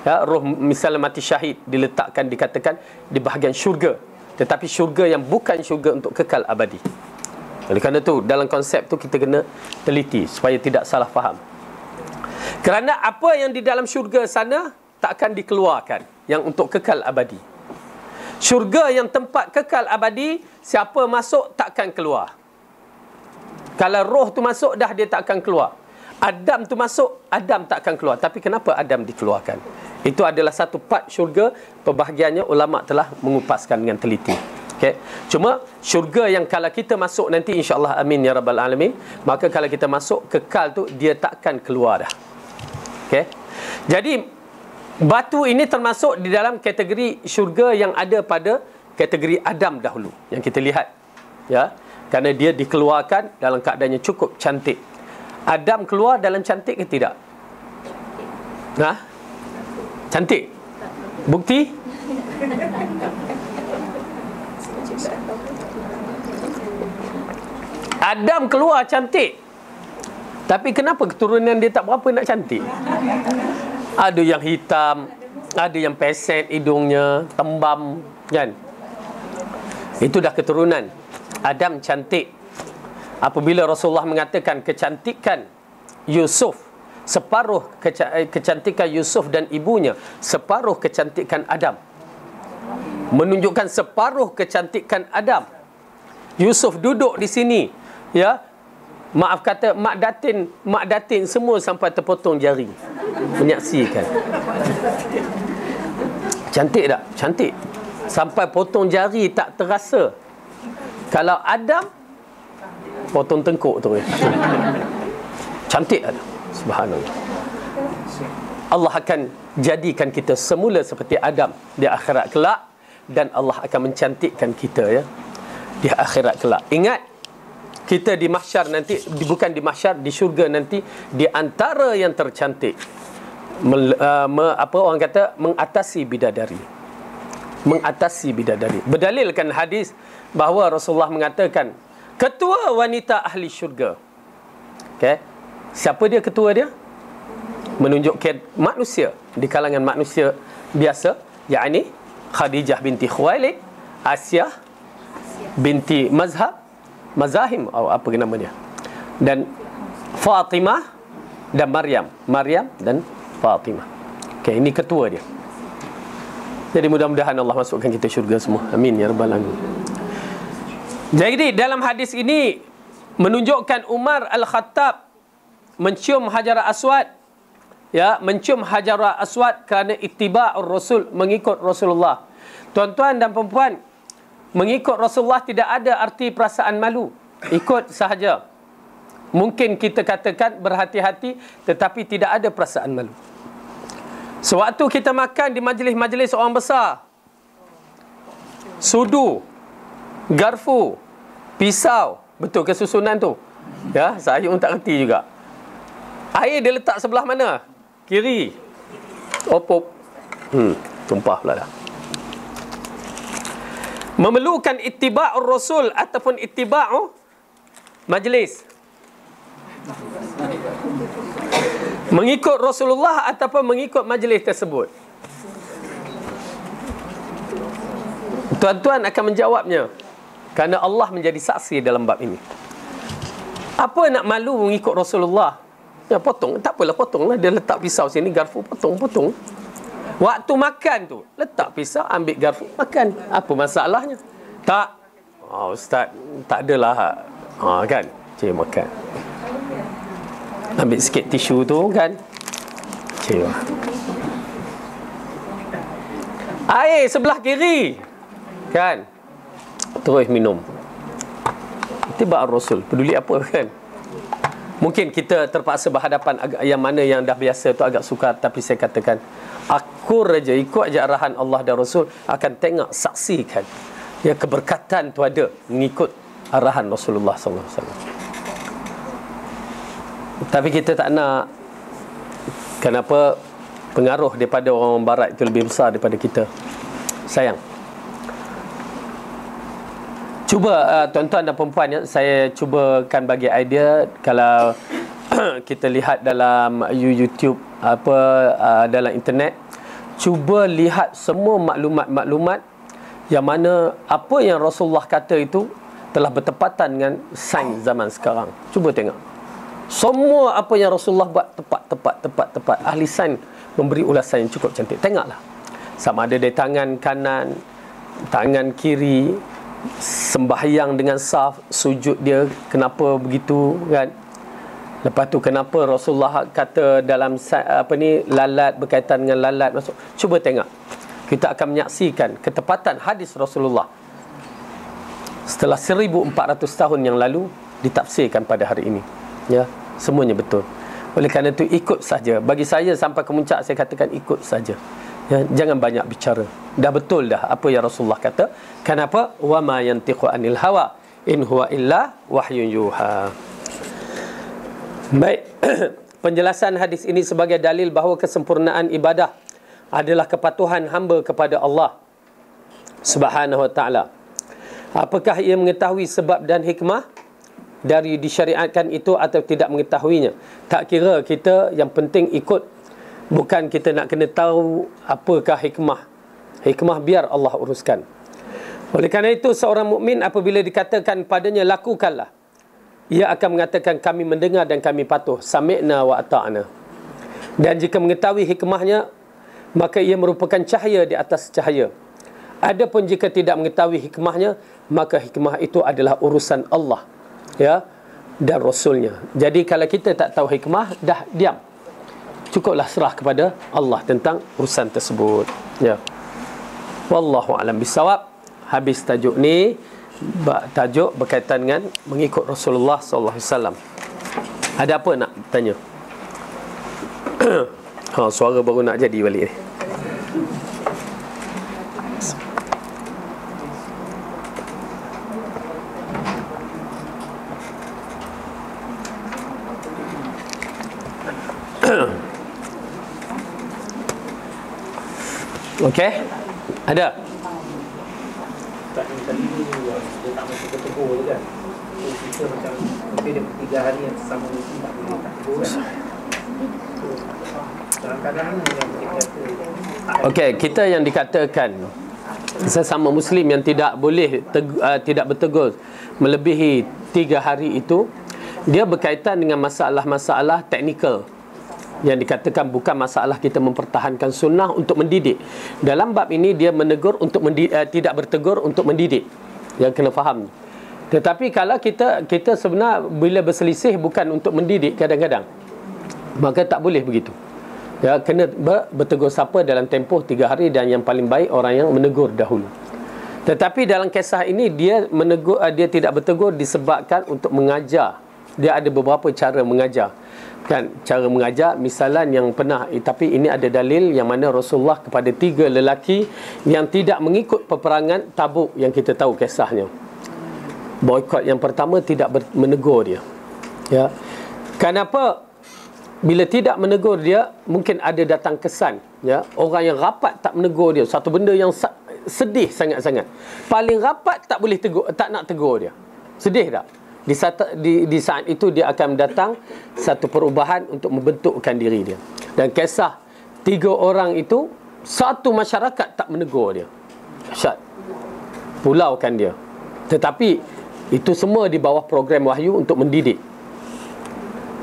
Ya, roh misalnya mati syahid diletakkan, dikatakan di bahagian syurga. Tetapi syurga yang bukan syurga untuk kekal abadi. Oleh kerana itu, dalam konsep tu kita kena teliti supaya tidak salah faham. Kerana apa yang di dalam syurga sana takkan dikeluarkan, yang untuk kekal abadi. Syurga yang tempat kekal abadi, siapa masuk takkan keluar. Kalau roh tu masuk dah, dia takkan keluar. Adam tu masuk, Adam takkan keluar. Tapi kenapa Adam dikeluarkan? Itu adalah satu part syurga, perbahagiannya ulama telah mengupaskan dengan teliti. Okay. Cuma syurga yang kalau kita masuk nanti, insya-Allah, amin ya rabbal alamin, maka kalau kita masuk kekal tu, dia takkan keluar dah. Okay. Jadi batu ini termasuk di dalam kategori syurga yang ada pada kategori Adam dahulu yang kita lihat, ya, kerana dia dikeluarkan dalam keadaannya cukup cantik. Adam keluar dalam cantik ke tidak? Nah, cantik. Bukti? Adam keluar cantik. Tapi kenapa keturunan dia tak berapa nak cantik? Ada yang hitam, ada yang peset hidungnya, tembam, kan? Itu dah keturunan. Adam cantik. Apabila Rasulullah mengatakan kecantikan Yusuf, separuh kecantikan Yusuf dan ibunya, separuh kecantikan Adam. menunjukkan separuh kecantikan Adam. Yusuf duduk di sini, ya. Maaf kata mak datin semua sampai terpotong jari menyaksikan. Cantik tak? Cantik. Sampai potong jari tak terasa. Kalau Adam potong tengkuk tu. Cantik Adam. Subhanallah. Allah akan jadikan kita semula seperti Adam di akhirat kelak, dan Allah akan mencantikkan kita, ya, di akhirat kelak. Ingat, kita di mahsyar nanti, bukan di mahsyar, di syurga nanti, di antara yang tercantik, orang kata mengatasi bidadari. Mengatasi bidadari. Berdalilkan hadis bahawa Rasulullah mengatakan ketua wanita ahli syurga. Okay? Siapa dia ketua dia? Menunjukkan manusia di kalangan manusia biasa, yakni Khadijah binti Khuwailid, Asyah binti Mazahim, apa nama dia, dan Fatimah dan Maryam dan Fatimah. Okay, ini ketua dia. Jadi mudah-mudahan Allah masukkan kita syurga semua. Amin ya rabbal alamin. Jadi dalam hadis ini menunjukkan Umar Al-Khattab mencium Hajar Aswad, ya, mencium Hajar Aswad kerana ittiba'ur Rasul, mengikut Rasulullah. Tuan-tuan dan puan-puan, mengikut Rasulullah tidak ada arti perasaan malu. Ikut sahaja. Mungkin kita katakan berhati-hati, tetapi tidak ada perasaan malu. Sewaktu kita makan di majlis-majlis orang besar, sudu, garfu, pisau, betul ke susunan tu? Ya, saya pun tak reti juga. Air dia letak sebelah mana? Kiri. Opop. Tumpah pula dah. Memerlukan ittiba'ur Rasul ataupun ittiba'u majlis. Mengikut Rasulullah ataupun mengikut majlis tersebut. Tuan-tuan akan menjawabnya, kerana Allah menjadi saksi dalam bab ini. Apa nak malu mengikut Rasulullah? Ya, potong. Tak apalah, potonglah. Dia letak pisau sini, garfu, potong. Waktu makan tu, letak pisau, ambil garfu, makan. Apa masalahnya? Tak. Ustaz, tak adalah. Kan? Cik makan. Ambil sikit tisu tu, kan? Cik. Air sebelah kiri. Kan? Terus minum. Ittiba' Rasul. Peduli apa, kan? Mungkin kita terpaksa berhadapan yang mana yang dah biasa tu agak sukar, tapi saya katakan akur aja, ikut aja arahan Allah dan Rasul, akan tengok, saksikan, ya, keberkatan tu ada mengikut arahan Rasulullah SAW. Tapi kita tak nak. Kenapa? Pengaruh daripada orang barat itu lebih besar daripada kita. Sayang. Cuba tuan-tuan dan perempuan, ya, saya cubakan bagi idea. Kalau kita lihat dalam YouTube, dalam internet, cuba lihat semua maklumat-maklumat yang mana apa yang Rasulullah kata itu telah bertepatan dengan sains zaman sekarang. Cuba tengok. Semua apa yang Rasulullah buat tepat. Ahli sains memberi ulasan yang cukup cantik. Tengoklah. Sama ada dari tangan kanan, tangan kiri, sembahyang dengan saf, sujud dia kenapa begitu, kan? Lepas tu kenapa Rasulullah kata dalam lalat, berkaitan dengan lalat masuk. Cuba tengok. Kita akan menyaksikan ketepatan hadis Rasulullah setelah 1400 tahun yang lalu ditafsirkan pada hari ini. Ya, semuanya betul. Oleh kerana itu ikut saja. Bagi saya sampai ke puncak saya katakan ikut saja. Ya, jangan banyak bicara. Dah betul dah apa yang Rasulullah kata. Kenapa? Wa ma yantiqu anil hawa in huwa illa wahyun yuha. Baik. Penjelasan hadis ini sebagai dalil bahawa kesempurnaan ibadah adalah kepatuhan hamba kepada Allah Subhanahu wa taala. Apakah ia mengetahui sebab dan hikmah dari disyariatkan itu atau tidak mengetahuinya? Tak kira kita, yang penting ikut. Bukan kita nak kena tahu apakah hikmah. Hikmah biar Allah uruskan. Oleh kerana itu seorang mukmin apabila dikatakan padanya lakukanlah, ia akan mengatakan kami mendengar dan kami patuh. Sami'na wa ata'na. Dan jika mengetahui hikmahnya, maka ia merupakan cahaya di atas cahaya. Adapun jika tidak mengetahui hikmahnya, maka hikmah itu adalah urusan Allah, ya, dan Rasulnya. Jadi kalau kita tak tahu hikmah, dah diam, cukuplah serah kepada Allah tentang urusan tersebut, ya. Wallahu a'lam bisawab. Habis tajuk ni, tajuk berkaitan dengan mengikut Rasulullah sallallahu alaihi wasallam. Ada apa nak tanya? Suara baru nak jadi balik ni. Okey? Ada? Tadi dia tak masuk ke tegur je kan. So kita macam mungkin dia 3 hari yang sama muslim tak boleh tak tegur kan. So kadang-kadang yang kita kata Okey, kita yang dikatakan sesama muslim yang tidak boleh tidak bertegur melebihi 3 hari itu, dia berkaitan dengan masalah-masalah teknikal yang dikatakan bukan masalah kita mempertahankan sunnah untuk mendidik. Dalam bab ini dia menegur untuk tidak bertegur untuk mendidik. Yang kena faham. Tetapi kalau kita sebenarnya bila berselisih bukan untuk mendidik kadang-kadang, maka tak boleh begitu. Ya, kena bertegur siapa dalam tempoh 3 hari, dan yang paling baik orang yang menegur dahulu. Tetapi dalam kisah ini dia menegur, dia tidak bertegur disebabkan untuk mengajar. Dia ada beberapa cara mengajar. Kan, cara mengajar misalan yang pernah, tapi ini ada dalil yang mana Rasulullah kepada 3 lelaki yang tidak mengikut peperangan Tabuk yang kita tahu kisahnya. Boikot yang pertama tidak menegur dia. Ya. Kenapa? Bila tidak menegur dia, mungkin ada datang kesan, ya, orang yang rapat tak menegur dia, satu benda yang sedih sangat-sangat. Paling rapat tak boleh tegur, tak nak tegur dia. Sedih tak? Di saat itu dia akan datang satu perubahan untuk membentukkan diri dia. Dan kisah 3 orang itu, satu masyarakat tak menegur dia. Syat. Pulaukan dia. Tetapi itu semua di bawah program wahyu untuk mendidik.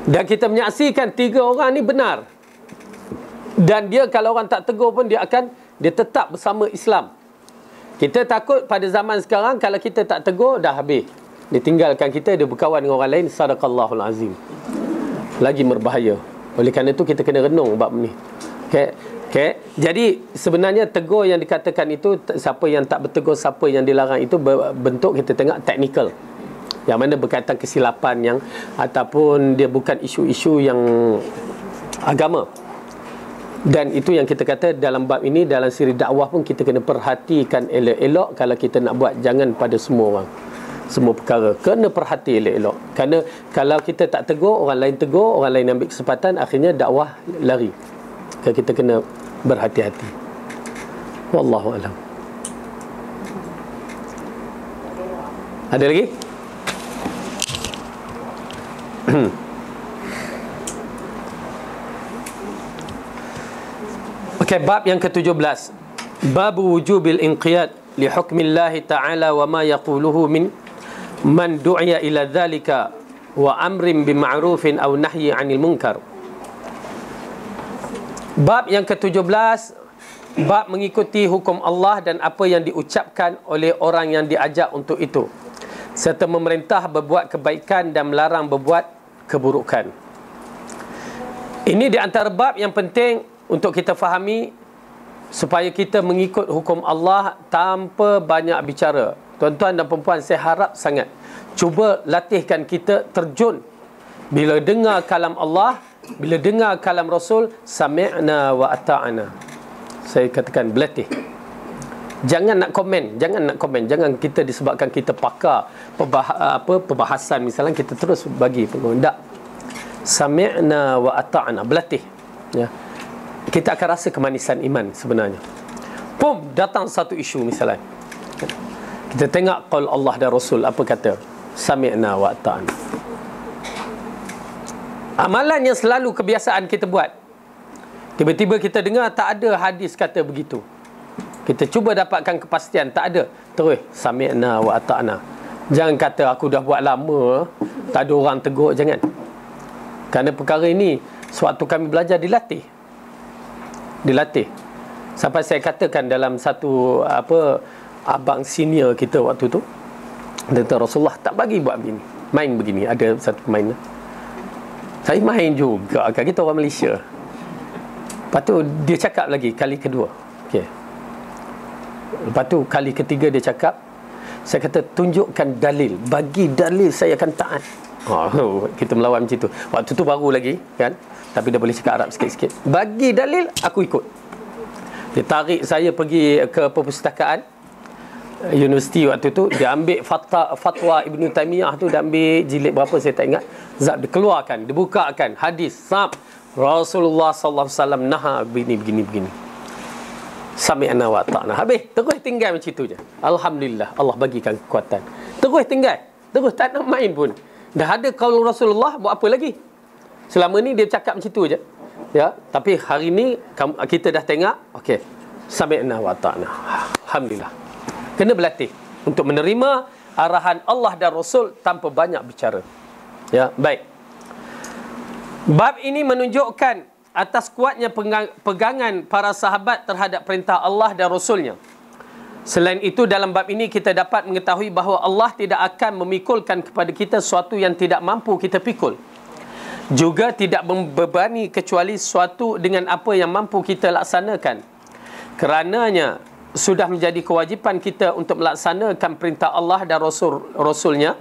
Dan kita menyaksikan 3 orang ni benar. Dan dia kalau orang tak tegur pun dia tetap bersama Islam. Kita takut pada zaman sekarang kalau kita tak tegur dah habis. Dia tinggalkan kita, dia berkawan dengan orang lain. Sadaqallahul azim. Lagi berbahaya. Oleh kerana itu kita kena renung bab ni. Okay. Jadi sebenarnya tegur yang dikatakan itu, siapa yang tak bertegur, siapa yang dilarang, itu bentuk kita tengok teknikal, yang mana berkaitan kesilapan yang ataupun dia bukan isu-isu yang agama. Dan itu yang kita kata dalam bab ini, dalam siri dakwah pun kita kena perhatikan elok-elok kalau kita nak buat. Jangan pada semua orang, semua perkara kena perhati elok-elok. Kerana kalau kita tak tegur, orang lain tegur, orang lain ambil kesempatan, akhirnya dakwah lari. Kita kena berhati-hati. Wallahu a'lam. Ada lagi? Okey, bab yang ke-17. Bab wujubil inqiyad li hukmillahi ta'ala wa ma yaquluhu min man du'iya ila dhalika wa amrin bima'rufin aw nahyi 'anil munkar. Bab yang ke-17, bab mengikuti hukum Allah dan apa yang diucapkan oleh orang yang diajak untuk itu, serta memerintah berbuat kebaikan dan melarang berbuat keburukan. Ini di antara bab yang penting untuk kita fahami supaya kita mengikut hukum Allah tanpa banyak bicara. Tuan-tuan dan perempuan, saya harap sangat cuba latihkan kita terjun bila dengar kalam Allah, bila dengar kalam Rasul, sami'na wa ata'na. Saya katakan berlatih. Jangan nak komen, jangan kita disebabkan kita pakar perbahasan misalnya kita terus bagi pengundi. Tak. Sami'na wa ata'na, berlatih. Ya. Kita akan rasa kemanisan iman sebenarnya. Pum, datang satu isu misalnya, kita tengok qaul Allah dan Rasul apa kata, sami'na wa ata'na. Amalan yang selalu kebiasaan kita buat, tiba-tiba kita dengar tak ada hadis kata begitu, kita cuba dapatkan kepastian, tak ada, terus sami'na wa ata'na. Jangan kata aku dah buat lama, tak ada orang tegur. Jangan. Kerana perkara ini sewaktu kami belajar dilatih. Sampai saya katakan dalam satu abang senior kita waktu tu, dia kata Rasulullah tak bagi buat begini, main begini. Ada satu main, saya main juga kan, kita orang Malaysia. Lepas tu dia cakap lagi kali kedua, okey. Lepas tu kali ketiga dia cakap, saya kata tunjukkan dalil, bagi dalil saya akan taat. Kita melawan macam tu. Waktu tu baru lagi kan, tapi dia boleh cakap Arab sikit-sikit. Bagi dalil, aku ikut. Dia tarik saya pergi ke perpustakaan universiti waktu tu. Dia ambil fatwa Ibn Taymiyah tu, dia ambil jilid berapa saya tak ingat. Dia keluarkan, dia bukakan hadis Rasulullah sallallahu alaihi wasallam naha begini. Sami'na wa ta'na. Habis, terus tinggal macam tu je. Alhamdulillah, Allah bagikan kekuatan. Terus tinggal, terus tak nak main pun. Dah ada qaul Rasulullah, buat apa lagi? Selama ni dia cakap macam tu je. Ya, tapi hari ni kita dah tengok, okey. Sami'na wa ta'na. Alhamdulillah. Kena berlatih untuk menerima arahan Allah dan Rasul tanpa banyak bicara. Ya, baik. Bab ini menunjukkan atas kuatnya pegangan para sahabat terhadap perintah Allah dan Rasulnya. Selain itu, dalam bab ini kita dapat mengetahui bahawa Allah tidak akan memikulkan kepada kita sesuatu yang tidak mampu kita pikul. Juga tidak membebani kecuali sesuatu dengan apa yang mampu kita laksanakan. Kerananya sudah menjadi kewajipan kita untuk melaksanakan perintah Allah dan Rasulnya.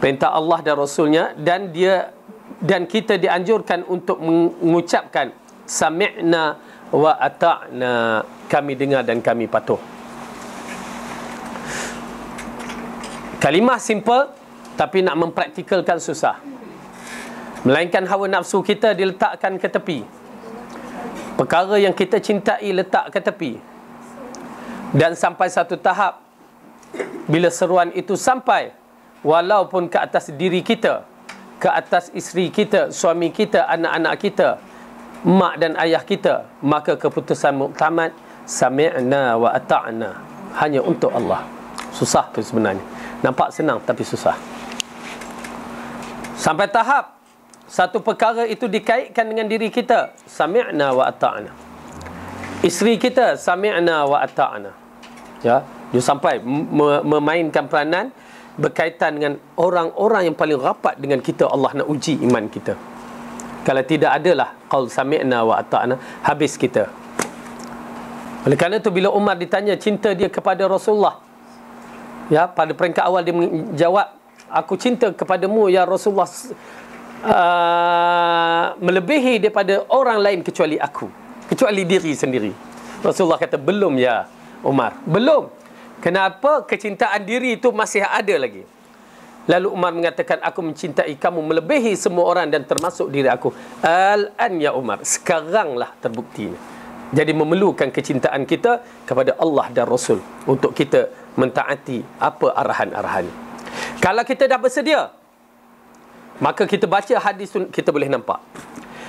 Perintah Allah dan Rasulnya, dan kita dianjurkan untuk mengucapkan sami'na wa ata'na, kami dengar dan kami patuh. Kalimah simple, tapi nak mempraktikalkan susah. Melainkan hawa nafsu kita diletakkan ke tepi. Perkara yang kita cintai letak ke tepi. Dan sampai satu tahap, bila seruan itu sampai, walaupun ke atas diri kita, ke atas isteri kita, suami kita, anak-anak kita, mak dan ayah kita, maka keputusan muktamad sami'na wa ata'na, hanya untuk Allah. Susah tu sebenarnya. Nampak senang tapi susah. Sampai tahap satu perkara itu dikaitkan dengan diri kita, sami'na wa ata'na. Isteri kita, sami'na wa ata'na. Ya, dia sampai memainkan peranan berkaitan dengan orang-orang yang paling rapat dengan kita. Allah nak uji iman kita. Kalau tidak adalah qaul sami'na wa ata'na, habis kita. Oleh kerana itu, bila Umar ditanya cinta dia kepada Rasulullah, ya, pada peringkat awal dia menjawab, aku cinta kepadamu ya Rasulullah melebihi daripada orang lain kecuali aku, kecuali diri sendiri. Rasulullah kata, belum ya Umar, belum. Kenapa? Kecintaan diri itu masih ada lagi. Lalu Umar mengatakan, aku mencintai kamu melebihi semua orang dan termasuk diri aku. Al-an ya Umar, sekaranglah terbuktinya. Jadi memerlukan kecintaan kita kepada Allah dan Rasul untuk kita mentaati apa arahan-arahan. Kalau kita dah bersedia, maka kita baca hadis, kita boleh nampak.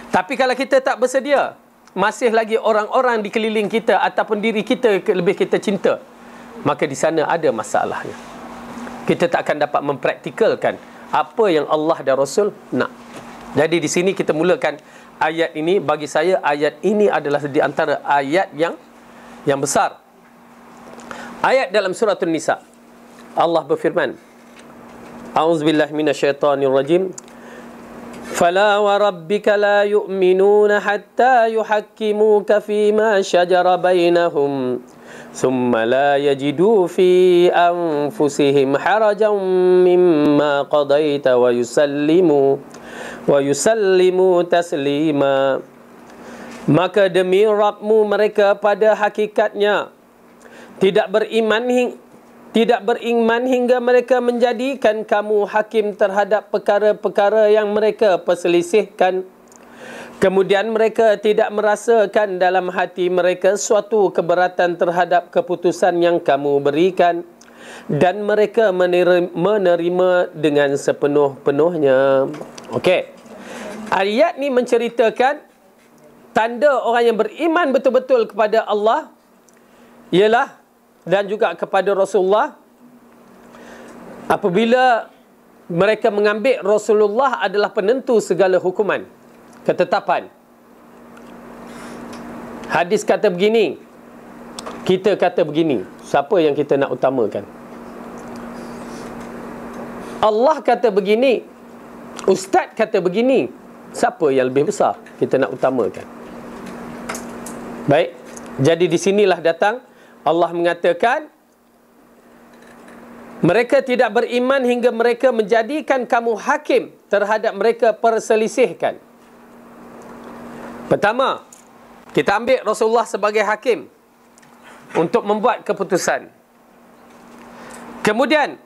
Tapi kalau kita tak bersedia, masih lagi orang-orang di keliling kita ataupun diri kita lebih kita cinta, maka di sana ada masalahnya. Kita tak akan dapat mempraktikalkan apa yang Allah dan Rasul nak. Jadi di sini kita mulakan ayat ini. Bagi saya, ayat ini adalah di antara ayat yang besar. Ayat dalam surah An-Nisa, Allah berfirman, A'udzubillahi minasyaitonirrajim. Fala wa rabbika la yu'minuna hatta yuhakkimuka fima shajara bainahum thumma la yajidu fi anfusihim harajan mimma qadaita wa yusallimu taslima. Maka demi Rabbmu, mereka pada hakikatnya tidak beriman hingga mereka menjadikan kamu hakim terhadap perkara-perkara yang mereka perselisihkan. Kemudian mereka tidak merasakan dalam hati mereka suatu keberatan terhadap keputusan yang kamu berikan, dan mereka menerima dengan sepenuh-penuhnya. Okey. Ayat ni menceritakan tanda orang yang beriman betul-betul kepada Allah ialah, dan juga kepada Rasulullah, apabila mereka mengambil Rasulullah adalah penentu segala hukuman, ketetapan. Hadis kata begini, kita kata begini, siapa yang kita nak utamakan? Allah kata begini, ustaz kata begini, siapa yang lebih besar kita nak utamakan? Baik, jadi di sinilah datang Allah mengatakan, mereka tidak beriman hingga mereka menjadikan kamu hakim terhadap mereka perselisihkan. Pertama, kita ambil Rasulullah sebagai hakim untuk membuat keputusan. Kemudian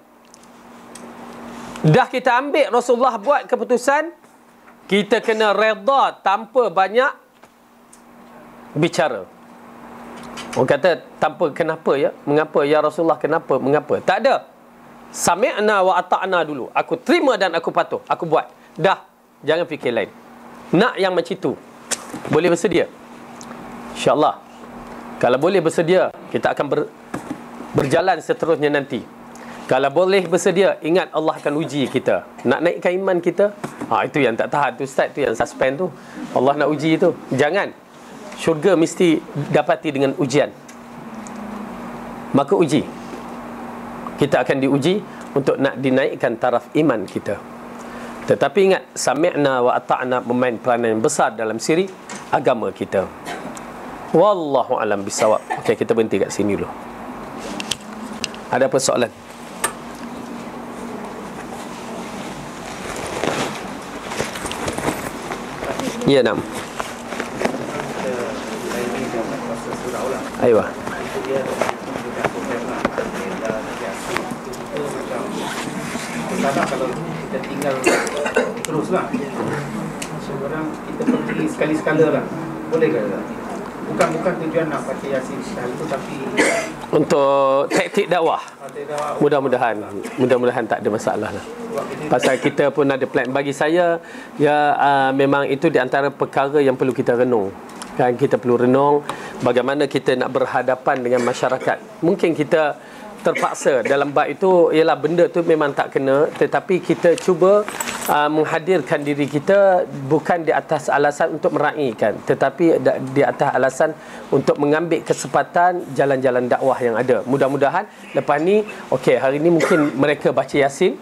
dah kita ambil Rasulullah buat keputusan, kita kena redha tanpa banyak bicara. Orang kata tanpa kenapa ya? Mengapa ya Rasulullah, kenapa? Mengapa? Tak ada. Sami'na wa ata'na dulu. Aku terima dan aku patuh. Aku buat. Dah. Jangan fikir lain. Nak yang macam itu. Boleh bersedia? InsyaAllah. Kalau boleh bersedia, kita akan berjalan seterusnya nanti. Kalau boleh bersedia, ingat Allah akan uji kita. Nak naikkan iman kita, itu yang tak tahan tu Ustaz, tu yang suspend tu. Allah nak uji tu. Jangan. Syurga mesti dapati dengan ujian. Maka uji. Kita akan diuji untuk nak dinaikkan taraf iman kita. Tetapi ingat, sami'na wa ata'na memain peranan yang besar dalam siri agama kita. Wallahu alam bisawab. Okey, kita berhenti kat sini dulu. Ada apa soalan? Ya, nam. Aywa. Kalau kita tinggal teruslah, seorang kita pergi sekali-sekala lah, boleh ke? Bukan tujuan nak baca Yasin sekali tu, tapi untuk taktik dakwah. Mudah-mudahan tak ada masalah lah. Pasal kita pun ada plan. Bagi saya, ya memang itu di antara perkara yang perlu kita renung. Kan, kita perlu renung bagaimana kita nak berhadapan dengan masyarakat. Mungkin kita terpaksa dalam bab itu, ialah benda tu memang tak kena, tetapi kita cuba menghadirkan diri kita bukan di atas alasan untuk meraihkan, tetapi di atas alasan untuk mengambil kesempatan jalan-jalan dakwah yang ada. Mudah-mudahan lepas ni, okey, hari ni mungkin mereka baca Yasin,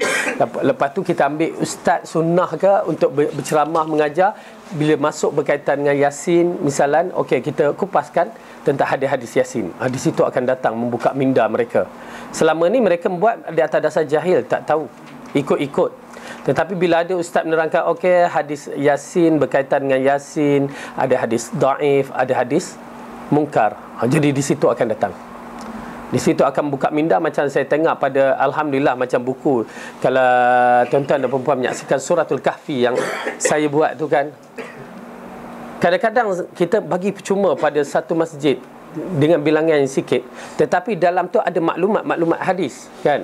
lepas tu kita ambil ustaz sunnah ke untuk berceramah mengajar. Bila masuk berkaitan dengan Yasin misalan, okey, kita kupaskan tentang hadis-hadis Yasin. Di situ akan datang membuka minda mereka. Selama ni mereka membuat di atas dasar jahil, tak tahu, ikut-ikut. Tetapi bila ada ustaz menerangkan, okey, hadis Yasin berkaitan dengan Yasin, ada hadis daif, ada hadis mungkar, jadi di situ akan datang. Di situ akan buka minda. Macam saya tengok pada, alhamdulillah, macam buku, kalau tuan-tuan dan perempuan menyaksikan Suratul Kahfi yang saya buat tu kan, kadang-kadang kita bagi percuma pada satu masjid dengan bilangan yang sikit, tetapi dalam tu ada maklumat hadis kan,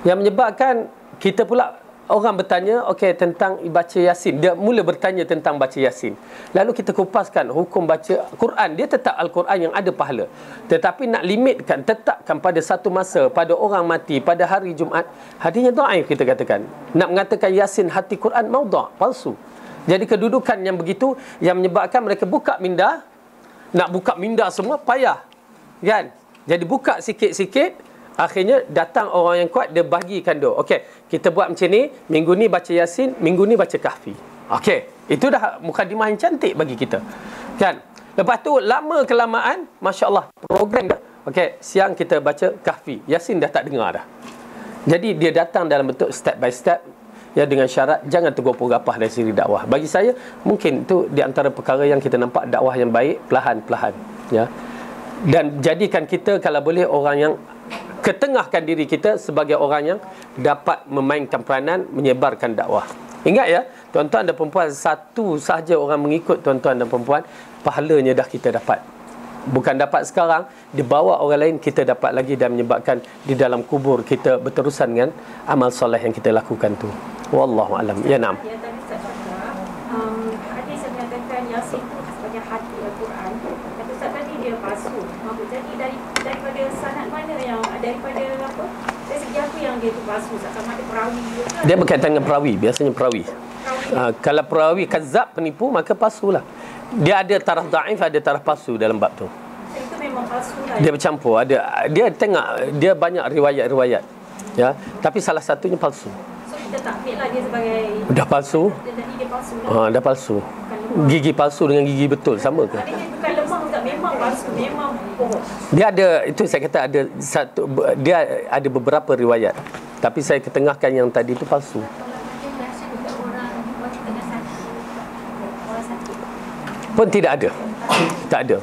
yang menyebabkan kita pula, orang bertanya, okey, tentang baca Yasin. Dia mula bertanya tentang baca Yasin. Lalu kita kupaskan hukum baca Quran. Dia tetap Al-Quran yang ada pahala. Tetapi nak limitkan, tetapkan pada satu masa, pada orang mati, pada hari Jumaat, hadisnya dhaif kita katakan. Nak mengatakan Yasin hati Quran, maudhu', palsu. Jadi kedudukan yang begitu yang menyebabkan mereka buka minda. Nak buka minda semua payah kan. Jadi buka sikit-sikit, akhirnya datang orang yang kuat, dia bagikan dia. Okey, kita buat macam ni, minggu ni baca Yasin, minggu ni baca Kahfi. Okey, itu dah mukadimah yang cantik bagi kita. Kan? Lepas tu lama kelamaan, masya-Allah, program dah. Okey, siang kita baca Kahfi, Yasin dah tak dengar dah. Jadi dia datang dalam bentuk step by step, ya, dengan syarat jangan tergopoh-gapah dari siri dakwah. Bagi saya, mungkin itu di antara perkara yang kita nampak dakwah yang baik, perlahan-perlahan, ya. Dan jadikan kita kalau boleh orang yang ketengahkan diri kita sebagai orang yang dapat memainkan peranan menyebarkan dakwah. Ingat ya, tuan-tuan dan perempuan, satu sahaja orang mengikut tuan-tuan dan perempuan, pahalanya dah kita dapat. Bukan dapat sekarang, dibawa orang lain kita dapat lagi, dan menyebabkan di dalam kubur kita berterusan dengan amal soleh yang kita lakukan tu. Wallahu alam. Ya, nam. Ya, tadi saya cakap hadis yang menyatakan Yasin itu sebagai hati Al-Quran. Kata Ustaz tadi dia palsu. Jadi daripada sanad mana yang, daripada apa? Dari segi apa yang dia tu palsu? Sama ada perawi ke? Dia berkaitan dengan perawi, biasanya perawi. Kalau perawi kazab, penipu, maka palsu lah. Dia ada taraf daif, ada taraf palsu dalam bab tu. Itu memang palsu lah. Dia bercampur. Dia tengok dia banyak riwayat-riwayat. Ya, tapi salah satunya palsu. So kita tak ambil lah dia sebagai Dah palsu? jadi dia palsu lah. Dah palsu. Gigi palsu dengan gigi betul sama ke? Maknanya bukan lemah tak, memang palsu, memang bohong. Dia ada, itu saya kata ada satu, dia ada beberapa riwayat. Tapi saya ketengahkan yang tadi itu palsu. Pun tidak ada. Tak ada.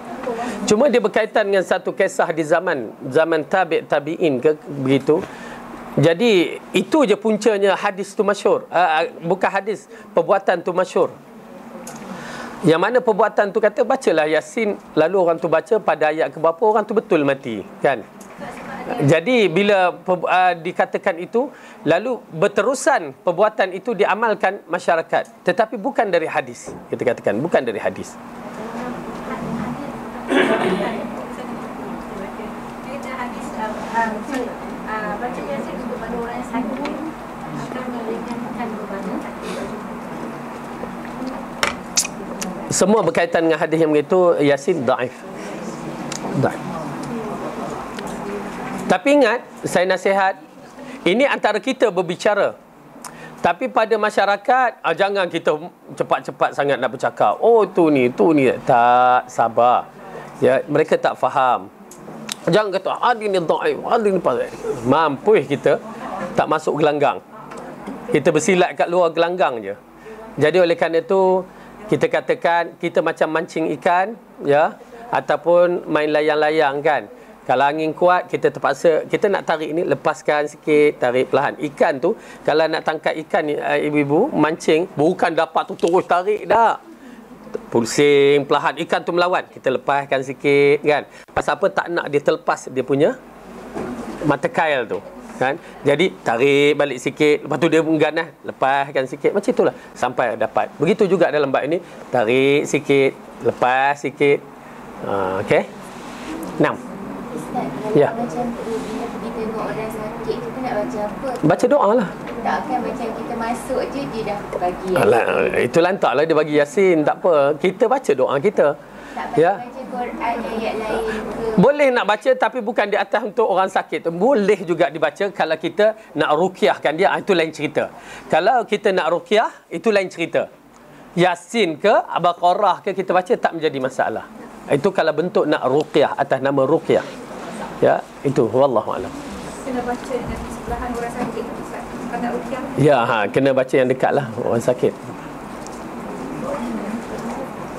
Cuma dia berkaitan dengan satu kisah di zaman tabi'in ke begitu. Jadi itu je puncanya hadis tu masyhur. Bukan hadis, perbuatan tu masyhur. Yang mana perbuatan tu kata bacalah Yasin, lalu orang tu baca pada ayat ke berapa orang tu betul mati, kan? Jadi bila dikatakan itu, lalu berterusan perbuatan itu diamalkan masyarakat, tetapi bukan dari hadis. Kita katakan bukan dari hadis. Kita hadis baca Yasin untuk pada orang yang sakit akan meringankan beban sakit. Semua berkaitan dengan hadis yang begitu, Yasin daif. Tapi ingat, saya nasihat, ini antara kita berbicara. Tapi pada masyarakat, jangan kita cepat-cepat sangat nak bercakap. Oh, tu ni. Tak, sabar. Ya, mereka tak faham. Jangan kata, hadis ni daif, hadis ni pasal. Mampu kita tak masuk gelanggang. Kita bersilat kat luar gelanggang je. Jadi oleh kerana itu, kita katakan kita macam mancing ikan, ya, ataupun main layang-layang, kan. Kalau angin kuat, kita terpaksa, kita nak tarik ni, lepaskan sikit, tarik perlahan. Ikan tu, kalau nak tangkap ikan ni, ibu-ibu mancing, bukan dapat tu terus tarik dah. Pusing perlahan, ikan tu melawan, kita lepaskan sikit, kan. Pasal apa? Tak nak dia terlepas dia punya mata kail tu, kan. Jadi tarik balik sikit, lepas tu dia mengganas, lepaskan sikit, macam itulah sampai dapat. Begitu juga dalam bab ini, tarik sikit, lepas sikit. Okey. 6. Ustaz, kalau Ya. macam tu bila pergi tengok orang sakit, kita nak baca apa? Baca doa lah. Takkan macam kita masuk je dia dah bagi. Alah, itu lantaklah dia bagi Yasin, tak apa. Kita baca doa kita. Tak Ya. baca Quran ayat lain ke? Boleh nak baca tapi bukan di atas untuk orang sakit. Boleh juga dibaca kalau kita nak ruqyahkan dia, itu lain cerita. Kalau kita nak ruqyah, itu lain cerita. Yasin ke, Baqarah ke kita baca tak menjadi masalah. Itu kalau bentuk nak ruqyah atas nama ruqyah. Ya, itu wallahu alam. Kena baca dengan sebelahan orang sakit tu, Ustaz. Kalau nak ruqyah. Ya, kena baca yang dekatlah orang sakit.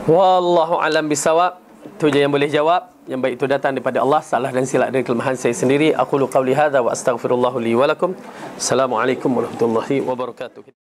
Wallahu alam bisawab. Itu je yang boleh jawab. Yang baik itu datang daripada Allah, salah dan silap dari kelemahan saya sendiri. Aqulu qawli hadza wa astaghfirullah li wa lakum. Assalamualaikum warahmatullahi wabarakatuh.